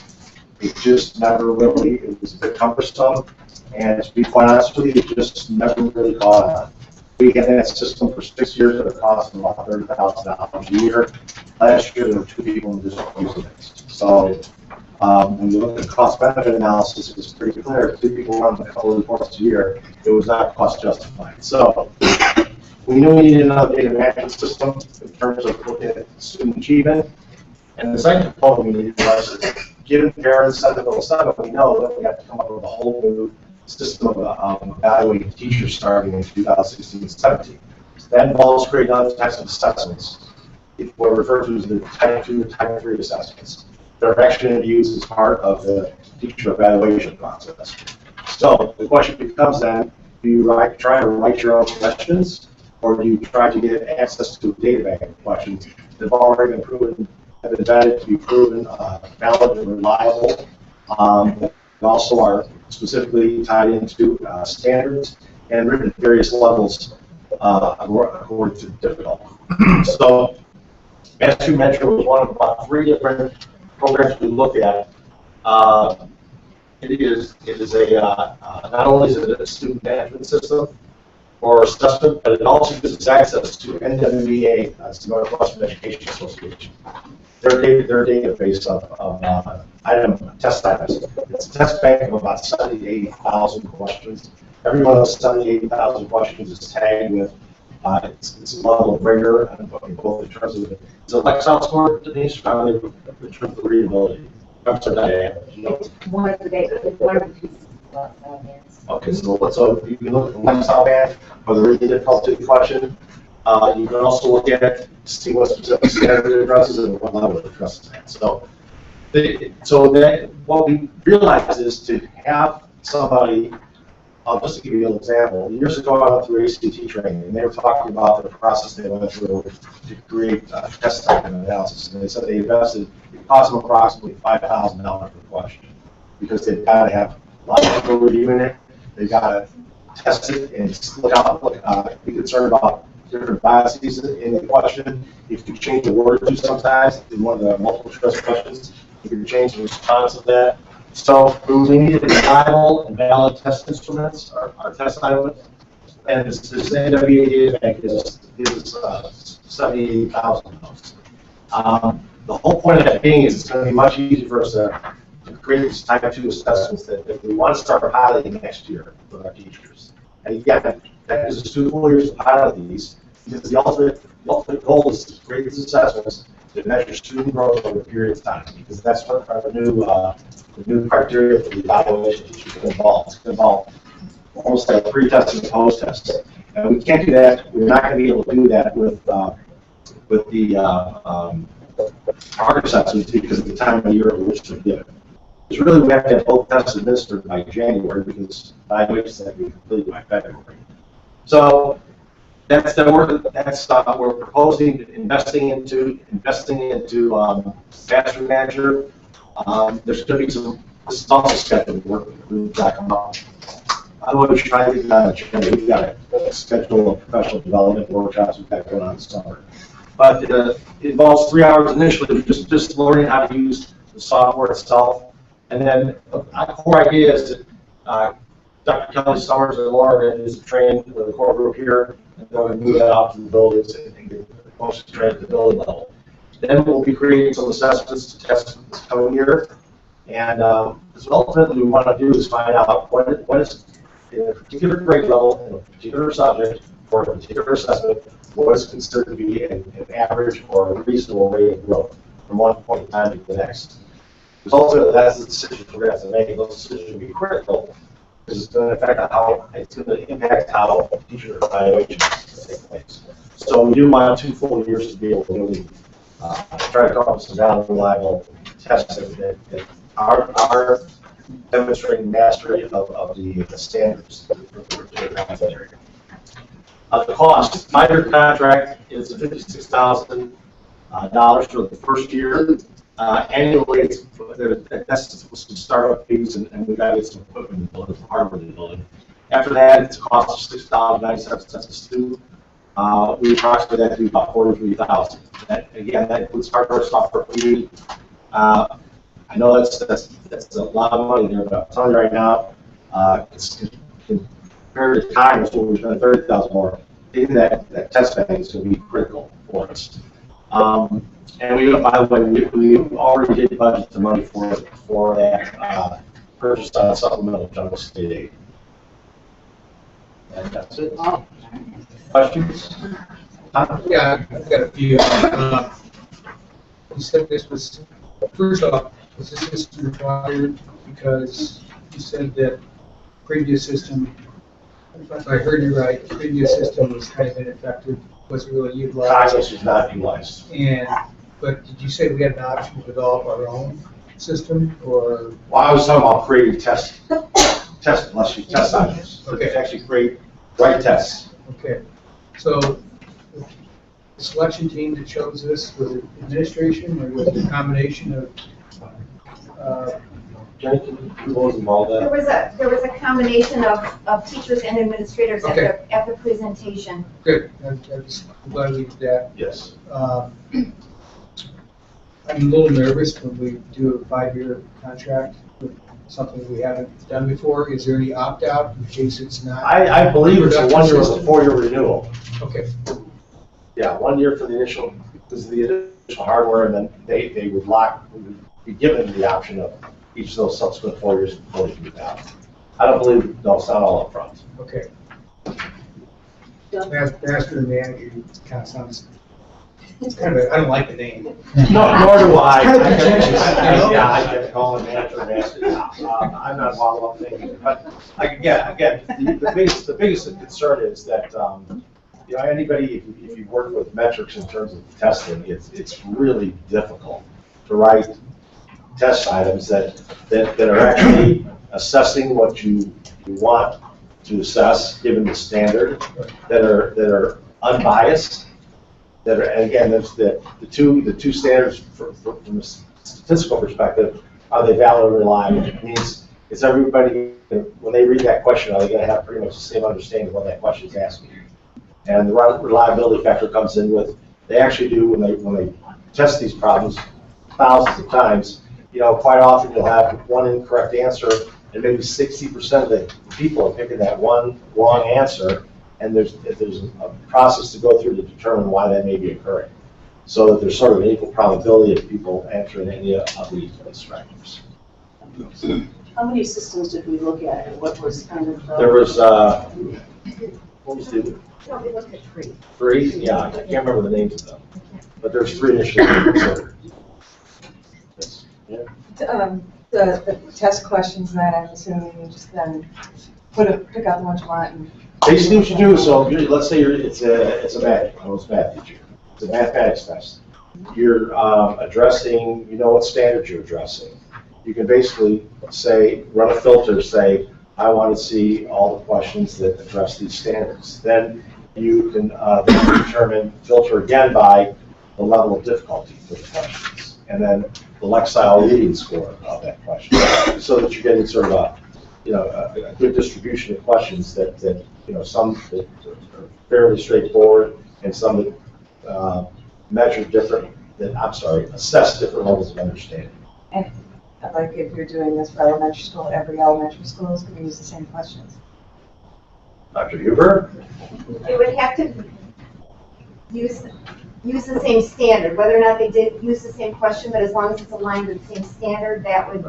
It just never really, it was a bit cumbersome. And to be quite honest with you, it just never really caught on. We had that system for 6 years at a cost of about $30,000 a year. Last year, there were 2 people in the district using it. So when you look at cost benefit analysis, it was pretty clear. 2 people run a couple of reports a year. It was not cost justified. So we knew we needed another data management system in terms of looking at student achievement. And the second component we needed was, given parents 707, we know that we have to come up with a whole new system of evaluating teachers starting in 2016-17. That involves creating other types of assessments, what are referred to as the Type 2 and Type 3 assessments. They're actually going to be used as part of the teacher evaluation process. So the question becomes then, do you try to write your own questions, or do you try to get access to a data bank of questions that have already been proven, have been vetted to be proven valid and reliable, and also are specifically tied into standards and written at various levels according to DeKalb. So, as you mentioned, was one of about 3 different programs we look at. It is a not only is it a student management system or assessment, but it also gives us access to NWEA, that's the Northwestern Education Association. Their database of test items. It's a test bank of about 70,000 to 80,000 questions. Every one of those 70,000 to 80,000 questions is tagged with its level of rigor, and both in terms of is it Lexile score, Denise, in terms of readability. I'm sorry, Diane. One of the pieces. Okay, so you can look at the Lexile band or the really difficult question. You can also look at it to see what specific standard it addresses and what level it addresses at. So what we realized is to have somebody, just to give you an example, years ago I went through ACT training, and they were talking about the process they went through to create test type analysis. And they said they invested, it cost them approximately $5,000 per question, because they've got to have a lot of people reviewing it, they've got to test it and be concerned about different biases in the question. If you change the word too sometimes in one of the multiple choice questions, you can change the response of that. So we needed reliable and valid test instruments, our test items, and this NWA data bank is 78,000 of those. The whole point of that being is it's going to be much easier for us to create these Type 2 assessments that we want to start piloting next year with our teachers. And again, that gives us 2 full years to pilot these, because the ultimate goal is to create these assessments to measure student growth over a period of time, because that's what the new criteria for the evaluation teachers can involve. It's going to involve almost like pre-testing and post-testing. And we can't do that. We're not going to be able to do that with the hard assessments because of the time of year in which they're given. It's really, we have to have both tests administered by January because evaluations have to be completed by February. So that's we're proposing investing into classroom manager. There's going to be some. This is also scheduled work we've got come up. Otherwise, we're trying to get we've got a schedule of professional development workshops we've got going on this summer. But it involves 3 hours initially, just learning how to use the software itself. And then our core idea is that Dr. Kelly Summers and Laura is trained with a core group here, and then we move that out to the buildings and get mostly trained at the building level. Then we'll be creating some assessments to test this coming year. And ultimately we want to do is find out what is in a particular grade level, in a particular subject, for a particular assessment, what is considered to be an average or a reasonable rate of growth from one point in time to the next. Because ultimately that's the decision we're going to have to make. Those decisions will be critical because it's going to affect how teacher evaluations take place. So we do want 2 full years to be able to really try to come up with some non-reliable tests that are demonstrating mastery of the standards for that area. The cost, 5-year contract is $56,000 for the first year. Annually, that's some startup fees, and we've got to get some equipment in the building, some hardware in the building. After that, it's a cost of $6.97 a student. We approximate that to be about $43,000. Again, that includes hardware, software fee. I know that's a lot of money there, but I'm telling you right now, compared to Congress, where we spent $30,000 more, getting that test bank is going to be critical for us. And we, by the way, we already did budget the money for that purchase on supplemental general state aid. And that's it. Questions? Yeah, I've got a few. You said this was, first off, was this system required because you said that previous system, if I heard you right, the previous system was kind of ineffective, wasn't really utilized. Congress was not utilized. But did you say we had an option to develop our own system, or? Well, I was talking about creating tests, unless you test items. Okay. To actually create right tests. Okay. So the selection team that chose this, was it administration, or was it a combination of? Jenny, who was involved in that? There was a combination of teachers and administrators Okay. at the presentation. Good. I'm glad we did that. Yes. I'm a little nervous when we do a 5-year contract with something we haven't done before. Is there any opt-out in case it's not? I believe it's a 1 year with a 4-year renewal. Okay. Yeah, 1 year for the initial, because of the initial hardware, and then they would be given the option of each of those subsequent 4 years before they move out. I don't believe, no, it's not all up front. Okay. Master and manager kind of sounds, it's kind of, I don't like the name. No, nor do I. It's kind of pretentious, you know? Yeah, I get called manager and master. I'm not involved in thinking, but again, the biggest concern is that anybody, if you work with metrics in terms of testing, it's really difficult to write test items that are actually assessing what you want to assess given the standard, that are unbiased, that are, and again, there's the two standards from a statistical perspective. Are they valid or reliable? It means is everybody, when they read that question, are they going to have pretty much the same understanding of what that question is asking? And the reliability factor comes in with, they actually do, when they test these problems thousands of times, quite often you'll have one incorrect answer, and maybe 60% of the people are picking that one wrong answer, and there's a process to go through to determine why that may be occurring, so that there's sort of an equal probability of people answering any of these factors. How many systems did we look at, and what was kind of? There was, what was the? No, we looked at 3. 3? Yeah, I can't remember the names of them, but there's 3 initially considered. Yeah. The test questions that I'm assuming you just then pick out the ones you want and. Basically what you do, so let's say it's a math teacher. It's a mathematics test. You're addressing, what standard you're addressing. You can basically run a filter, say, I want to see all the questions that address these standards. Then you can determine, filter again by the level of difficulty for the questions. And then the Lexile reading score of that question, so that you're getting sort of a good distribution of questions that some that are fairly straightforward and some that assess different levels of understanding. And like if you're doing this for elementary school, every elementary school is going to use the same questions. Dr. Huber? They would have to use the same standard, whether or not they did use the same question, but as long as it's aligned with the same standard, that would.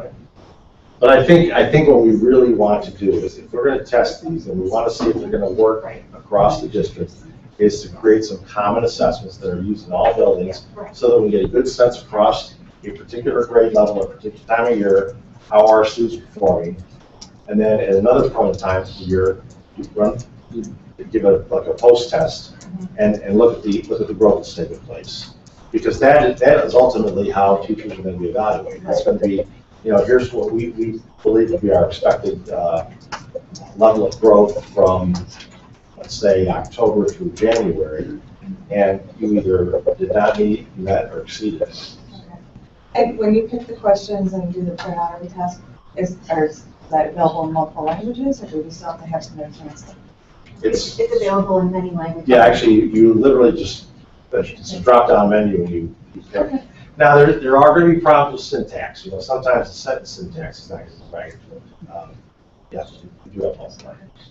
But I think what we really want to do is, if we're going to test these and we want to see if they're going to work across the district, is to create some common assessments that are used in all buildings, so that we get a good sense across a particular grade level, a particular time of year, how our students are performing. And then at another point in time of the year, you run give like a post-test and look at the growth that's taking place. Because that is ultimately how teachers are going to be evaluated. It's going to be, here's what we believe to be our expected level of growth from, let's say, October through January, and you either did not meet, met, or exceeded it. And when you pick the questions and do the priority test, is that available in multiple languages, or do we still have to have somebody translate? It's available in many languages. Yeah, actually, you literally just, it's a drop-down menu and you pick. Okay. Now, there are going to be problems with syntax. Sometimes the sentence syntax is not going to be right. Yes, we do have multiple languages.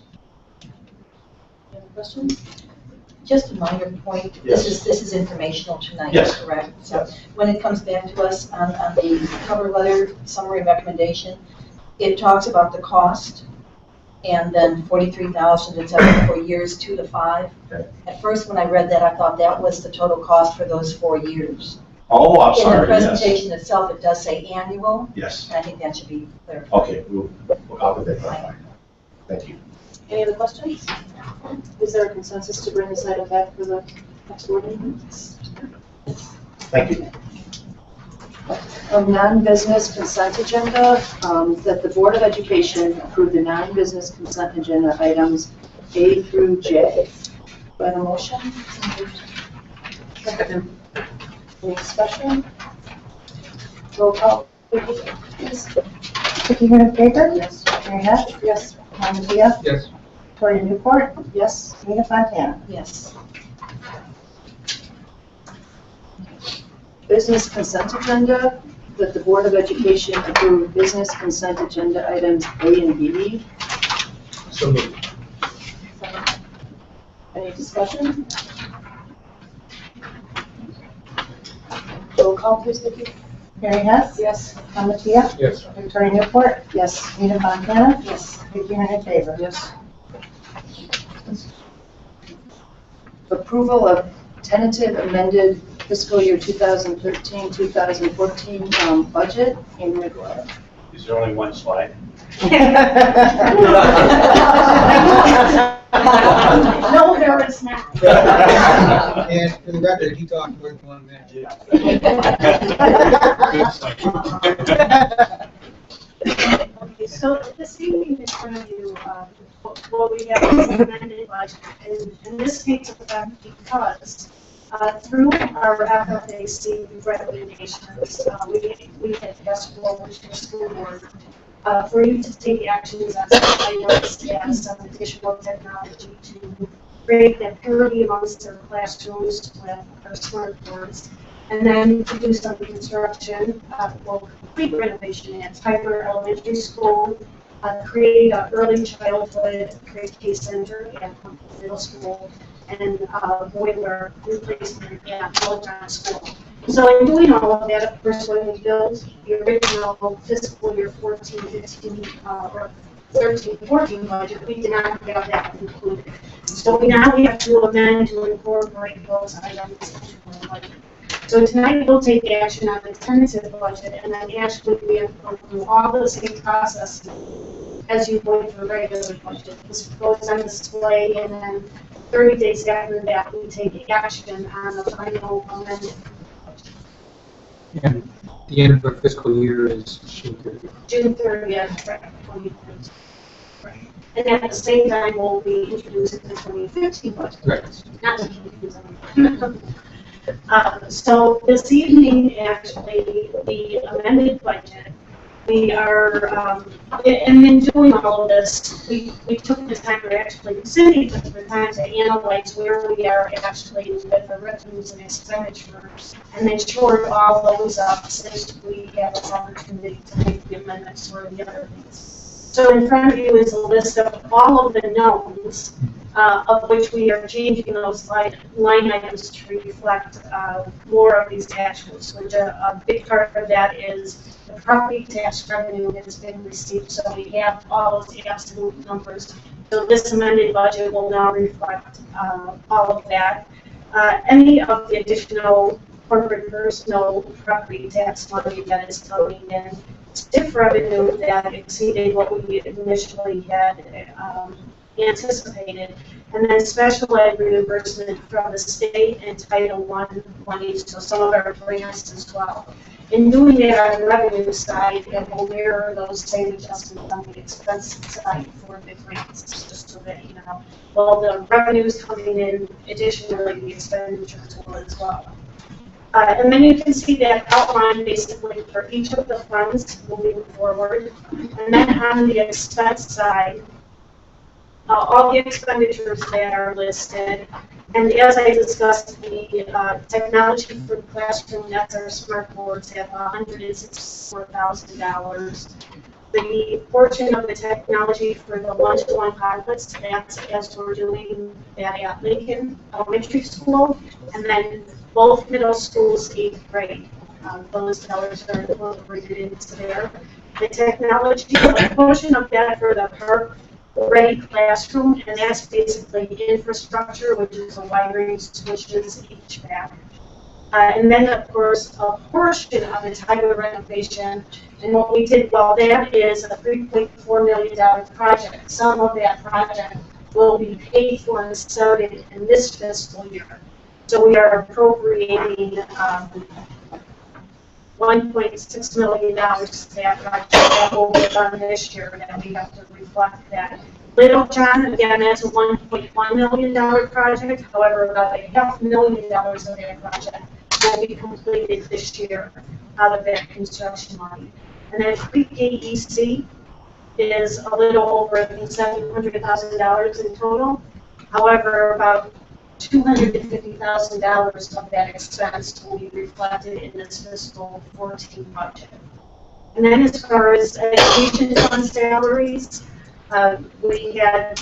Any questions? Just a minor point. Yes. This is informational tonight, Yes. correct? So Yes. when it comes back to us on the cover letter summary recommendation, it talks about the cost and then 43,000 et cetera for years 2 to 5. Okay. At first, when I read that, I thought that was the total cost for those 4 years. Oh, I'm In sorry. the presentation itself, it does say annual. Yes. And I think that should be clarified. Okay, I'll get that clarified. Thank you. Any other questions? Is there a consensus to bring this item back for the next board meeting? Thank you. A non-business consent agenda, that the Board of Education approve the non-business consent agenda items A through J. Do I have a motion? Second. Any discussion? Roll call, please. Vicki Baker? Yes. Mary Hess? Yes. Tom Dia? Yes. Victoria Newport? Yes. Nina Fontana? Yes. Business consent agenda, that the Board of Education approve business consent agenda items A and B. So moved. Any discussion? Roll call, please, Vicki. Mary Hess? Yes. Tom Dia? Yes. Victoria Newport? Yes. Nina Fontana? Yes. Vicki Baker? Yes. Approval of tentative amended fiscal year 2013-2014 budget. Amy McGuire. Is there only one slide? No, there is not. And for the record, he talked more than 1 minute. Okay, so this evening in front of you, what we have is an amended budget, and this takes effect because through our FFAC recommendations, we had asked for the school board for you to take actions as items and some additional technology to create that parity amongst their classrooms with our smart boards, and then to do some construction for complete renovation at Tiger Elementary School, create an early childhood pre-K center at middle school, and boiler replacement at Milton School. So in doing all of that, of course, when we built the original fiscal year 14-15 or 13-14 budget, we did not have that included. So we now have to amend to incorporate those items into the budget. So tonight we'll take action on the tentative budget, and then actually we have gone through all the same process as you would for regular budget. This goes on display, and then 30 days after that, we take action on the final amendment. And the end of our fiscal year is June 30th. June 30th, right, 2014. Right. And at the same time, we'll be introducing the 2015 budget. Right. Not to confuse anyone. So this evening, actually, the amended budget, we are, and in doing all of this, we took the time, or actually Cindy took the time to analyze where we are actually with the revenues and expenditures, and then short all those up since we have an opportunity to make the amendments for the other things. So in front of you is a list of all of the knowns, of which we are changing those line items to reflect more of these attachments, which a big part of that is the property tax revenue has been received, so we have all those absolute numbers. So this amended budget will now reflect all of that. Any of the additional corporate personal property tax money that is coming in, TIF revenue that exceeded what we initially had anticipated. And then special ed reimbursement from the state and Title I money, so some of our grants as well. In doing that on the revenue side, it will mirror those same adjustments on the expense side for the grants, just so that you know. Well, the revenues coming in, additionally, the expenditures will as well. And then you can see that outline basically for each of the funds moving forward. And then on the expense side, all the expenditures that are listed. And as I discussed, the technology for the classroom, that's our smart boards at $164,000. The portion of the technology for the one-to-one pilots, that's as we're doing that at Lincoln Elementary School, and then both middle schools, 8th grade. Those dollars are incorporated into there. The technology, a portion of that for the park-ready classroom, and that's basically infrastructure, which is a wiring, switches, HVAC. And then, of course, a portion of the Tiger renovation. And what we did, well, that is a $3.4 million project. Some of that project will be paid for and started in this fiscal year. So we are appropriating $1.6 million to that project that will be done this year, and we have to reflect that. Little John, again, that's a $1.1 million project. However, about $500,000 of that project will be completed this year out of that construction money. And then pre-KEC is a little over, I think, $700,000 in total. However, about $250,000 of that expense will be reflected in this fiscal 14 budget. And then as far as education fund salaries, we had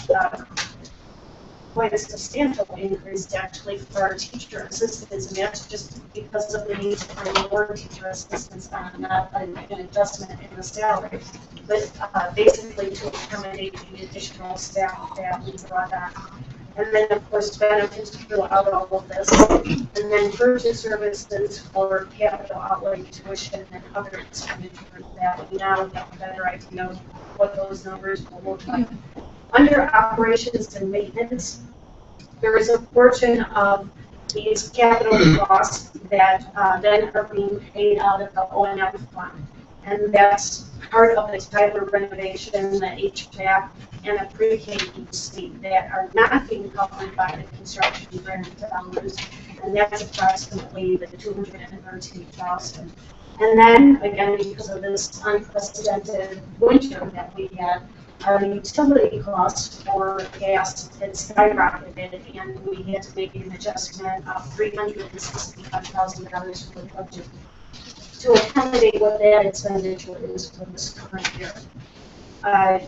quite a substantial increase actually for our teacher assistants, and that's just because of the need for more teacher assistants, not an adjustment in the salary, but basically to accommodate the additional staff that we brought on. And then, of course, benefits throughout all of this. And then purchase services for capital outlay, tuition, and other expenditures that we now have a better idea of what those numbers will look like. Under operations and maintenance, there is a portion of these capital costs that then are being paid out of the O&M fund. And that's part of the Tyler renovation, the HVAC, and the pre-KEC that are not being covered by the construction grant dollars, and that's approximately the $213,000. And then, again, because of this unprecedented winter that we had, our utility costs for gas had skyrocketed, and we had to make an adjustment of $365,000 for the budget to accommodate what that expenditure is for this current year.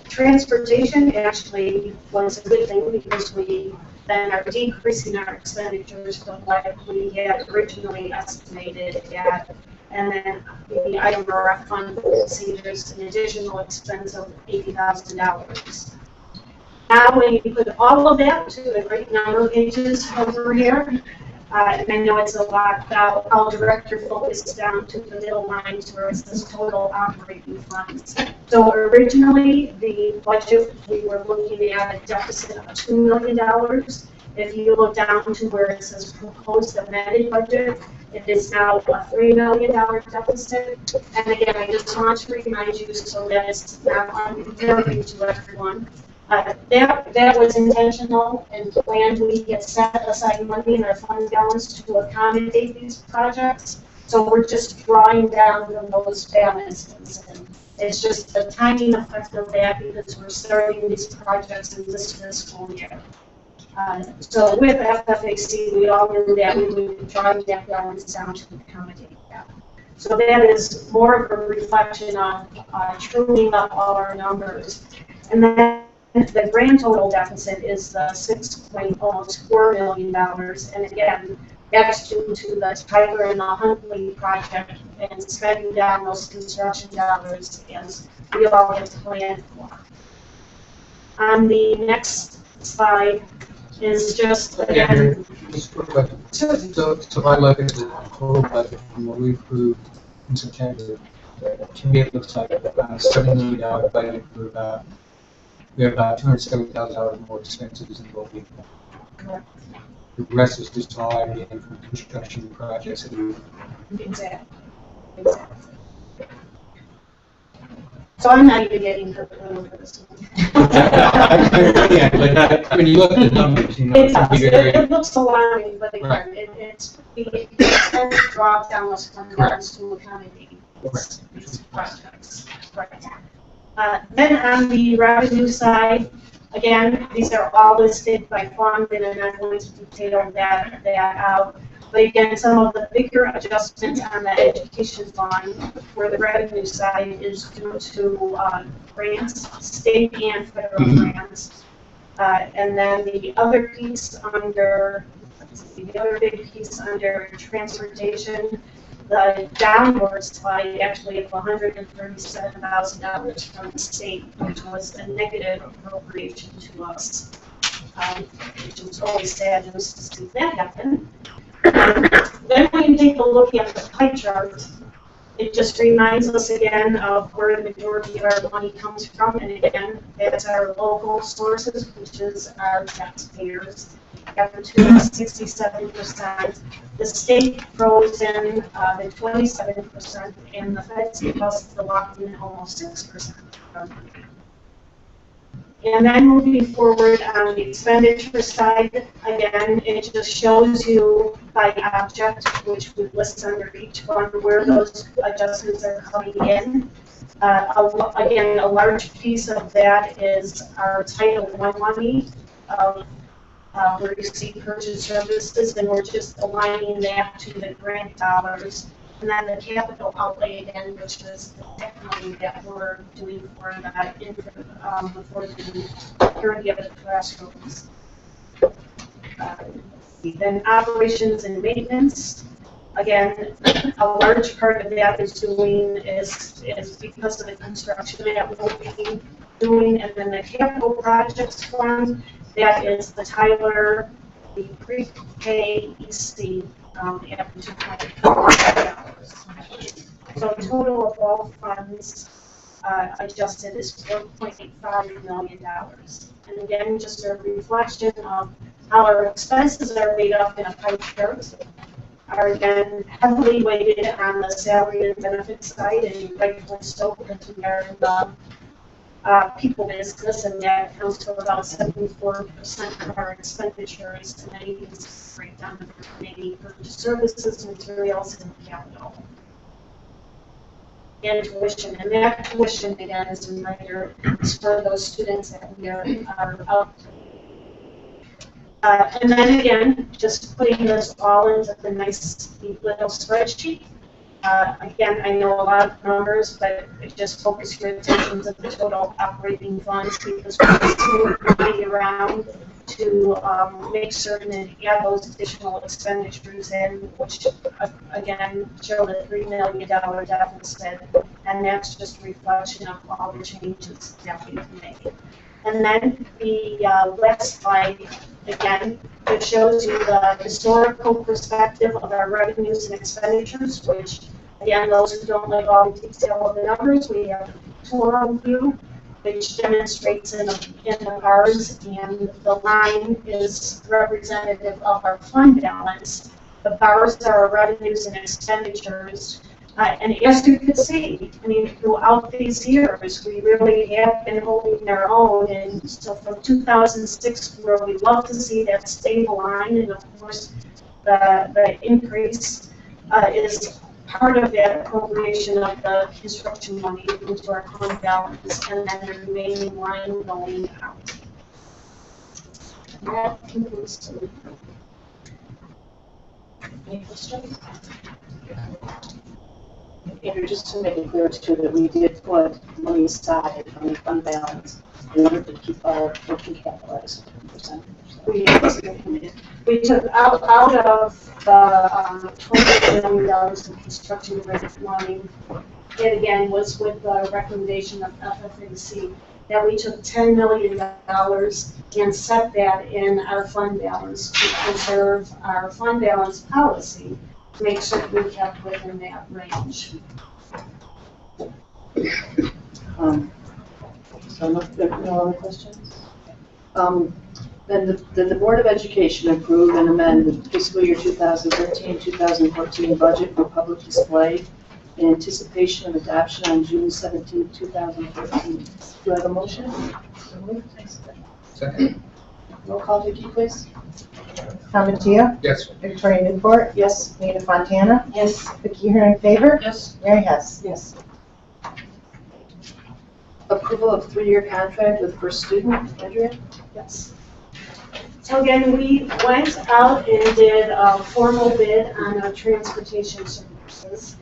Transportation actually was a good thing because we then are decreasing our expenditures from what we had originally estimated at. And then the IMRF fund will see there's an additional expense of $80,000. Now, when you put all of that to the great number of pages over here, and I know it's a lot, I'll direct your focus down to the middle lines where it says total operating funds. So originally, the budget, we were looking at a deficit of $2 million. If you look down to where it says proposed amended budget, it is now a $3 million deficit. And again, I just want to remind you so that it's not unfair to everyone. That was intentional and planned. We had set aside money in our fund balance to accommodate these projects. So we're just drawing down from those balances. And it's just the timing effect of that because we're starting these projects in this fiscal year. So with FFAC, we all knew that we would be drawing that balance down to accommodate that. So that is more of a reflection on truing up all our numbers. And then the grand total deficit is $6.4 million. And again, that's due to the Tiger and the Huntley project and spending down those construction dollars as we all had planned for. On the next slide is just again. Just a quick question. So if I look at the total budget from what we approved in September, to me it looks like about a $7 million budget for about we have about $270,000 more expenses than what we. The rest is just all IBM from construction projects that we. Exactly. So I'm not even getting her for this one. Yeah, but when you look at the numbers, you know, It does. very. It looks alarming, but again, Right. it's the extent drop down was fund balance to accommodate these projects. Right. Then on the revenue side, again, these are all listed by fund, and I'm not going to detail that out. But again, some of the bigger adjustments on the education fund for the revenue side is due to grants, state and federal grants. And then the other piece under, the other big piece under transportation, the downward slide actually of $137,000 from the state, which was a negative appropriation to us, which was always sad news to see that happen. Then when you take a look at the pie chart, it just reminds us again of where the majority of our money comes from, and again, that's our local sources, which is our taxpayers. After 67%, the state throws in the 27%, and the feds give us the locked-in almost 6%. And then moving forward on the expenditure side, again, it just shows you by object, which we list under each one, where those adjustments are coming in. Again, a large piece of that is our Title I money, where you see purchase services, and we're just aligning that to the grant dollars. And then the capital outlay again, which is the tech money that we're doing for the security of the classrooms. Then operations and maintenance. Again, a large part of that is because of the construction that we'll be doing, and then the capital projects fund, that is the Tyler, the pre-K EC, after $2.5. So total of all funds adjusted is $4.85 million. And again, just a reflection of how our expenses are laid up in a pie chart. Are again heavily weighted on the salary and benefits side, and rightfully so, because we are in the people business, and that accounts for about 74% of our expenditures, and then you can break down the remaining purchase services, materials, and capital. And tuition, and that tuition again is a reminder for those students that we are out. And then again, just putting this all into the nice little spreadsheet. Again, I know a lot of numbers, but just focus your attention to the total operating funds, because we're just moving money around to make certain that you have those additional expenditures in, which again show the $3 million deficit, and that's just a reflection of all the changes that we've made. And then the last slide, again, it shows you the historical perspective of our revenues and expenditures, which, again, those who don't like all the detail of the numbers, we have a total view, which demonstrates in the bars, and the line is representative of our fund balance. The bars are our revenues and expenditures. And as you can see, I mean, throughout these years, we really have been holding our own. And so from 2006, where we love to see that stable line, and of course, the increase is part of that appropriation of the construction money into our fund balance, and then the remaining line going out. And that concludes the report. Any questions? Andrew, just to make it clear too, that we did put money aside from the fund balance in order to keep our working capital at a certain percentage. We took out of the $20 million in construction grant money. It again was with the recommendation of FFAC that we took $10 million and set that in our fund balance to preserve our fund balance policy, to make sure we kept within that range. So no other questions? Then the Board of Education approve and amend the fiscal year 2013-2014 budget for public display in anticipation of adoption on June 17, 2014. Do I have a motion? Second. Roll call, Vicki, please. Palmatier? Yes. Victoria Newport? Yes. Nina Fontana? Yes. Vicky Heron in favor? Yes. Mary Hess? Yes. Approval of 3-year contract with First Student. Andrea? Yes. So again, we went out and did a formal bid on our transportation services.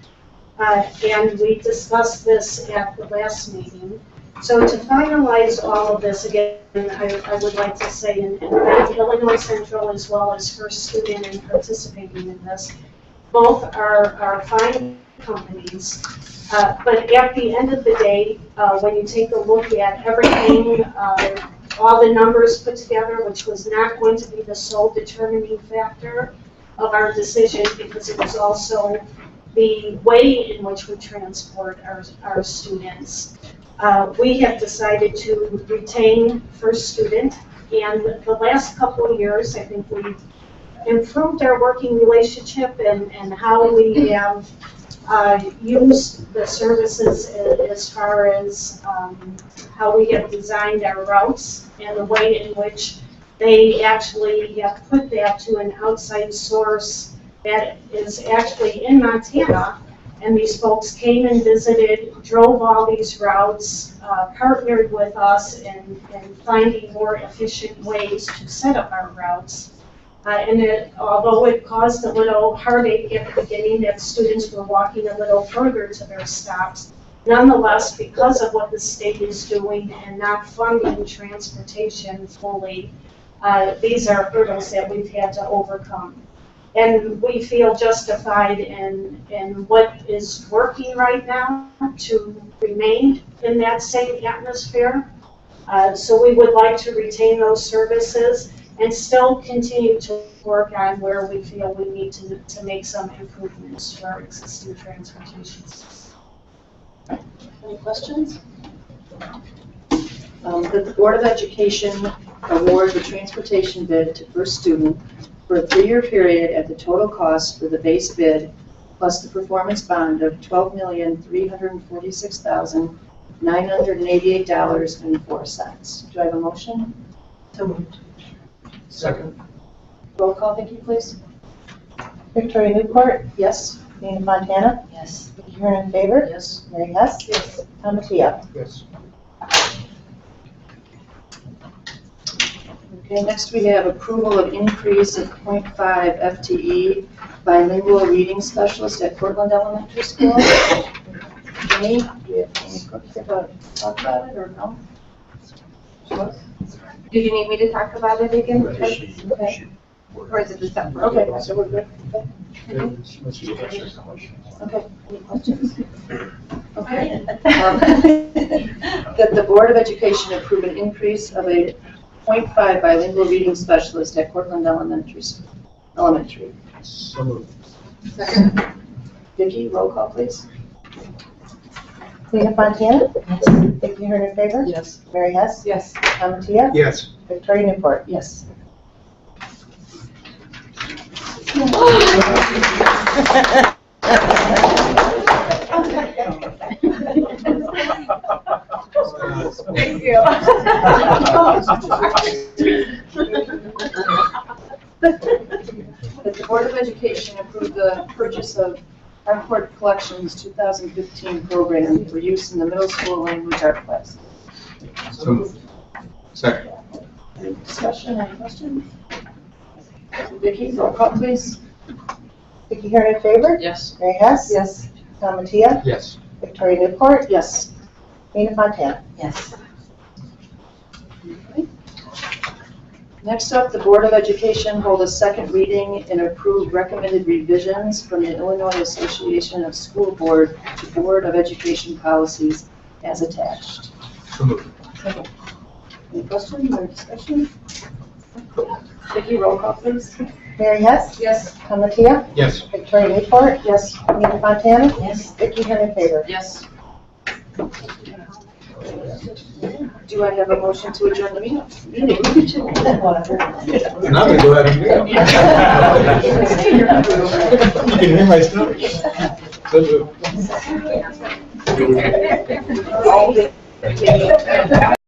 And we discussed this at the last meeting. So to finalize all of this, again, I would like to say in both Illinois Central as well as First Student in participating in this, both are fine companies. But at the end of the day, when you take a look at everything, all the numbers put together, which was not going to be the sole determining factor of our decision, because it was also the way in which we transport our students. We have decided to retain First Student, and the last couple of years, I think we've improved our working relationship and how we have used the services as far as how we have designed our routes and the way in which they actually have put that to an outside source that is actually in Montana. And these folks came and visited, drove all these routes, partnered with us in finding more efficient ways to set up our routes. And although it caused a little heartache at the beginning that students were walking a little further to their stops, nonetheless, because of what the state is doing and not funding transportation fully, these are hurdles that we've had to overcome. And we feel justified in what is working right now to remain in that same atmosphere. So we would like to retain those services and still continue to work on where we feel we need to make some improvements to our existing transportation system. Any questions? That the Board of Education award the transportation bid to First Student for a 3-year period at the total cost for the base bid plus the performance bond of $12,346,988.04. Do I have a motion? So moved. Second. Roll call, Vicki, please. Victoria Newport? Yes. Nina Fontana? Yes. Vicky Heron in favor? Yes. Mary Hess? Yes. Palmatier? Yes. Okay, next we have approval of increase of 0.5 FTE bilingual reading specialist at Portland Elementary School. Jenny, do you have any questions about talk about it or no? Sure. Do you need me to talk about it again? Okay. Or is it just separate? Okay, so we're good. Okay. Okay, any questions? Okay. That the Board of Education approve an increase of a 0.5 bilingual reading specialist at Portland Elementary. So moved. Second. Vicki, roll call, please. Nina Fontana? Yes. Vicky Heron in favor? Yes. Mary Hess? Yes. Palmatier? Yes. Victoria Newport? Yes. Thank you. That the Board of Education approve the purchase of Harcourt Collections 2015 program for use in the middle school language art class. So moved. Second. Any discussion, any questions? Vicki, roll call, please. Vicky Heron in favor? Yes. Mary Hess? Yes. Palmatier? Yes. Victoria Newport? Yes. Nina Fontana? Yes. Okay. Next up, the Board of Education hold a second reading and approve recommended revisions from the Illinois Association of School Board to Board of Education policies as attached. So moved. Any questions or discussion? Vicki, roll call, please. Mary Hess? Yes. Palmatier? Yes. Victoria Newport? Yes. Nina Fontana? Yes. Vicky Heron in favor? Yes. Do I have a motion to adjourn the meeting? And I'm gonna go ahead and do it. You can hear my stomach. So moved.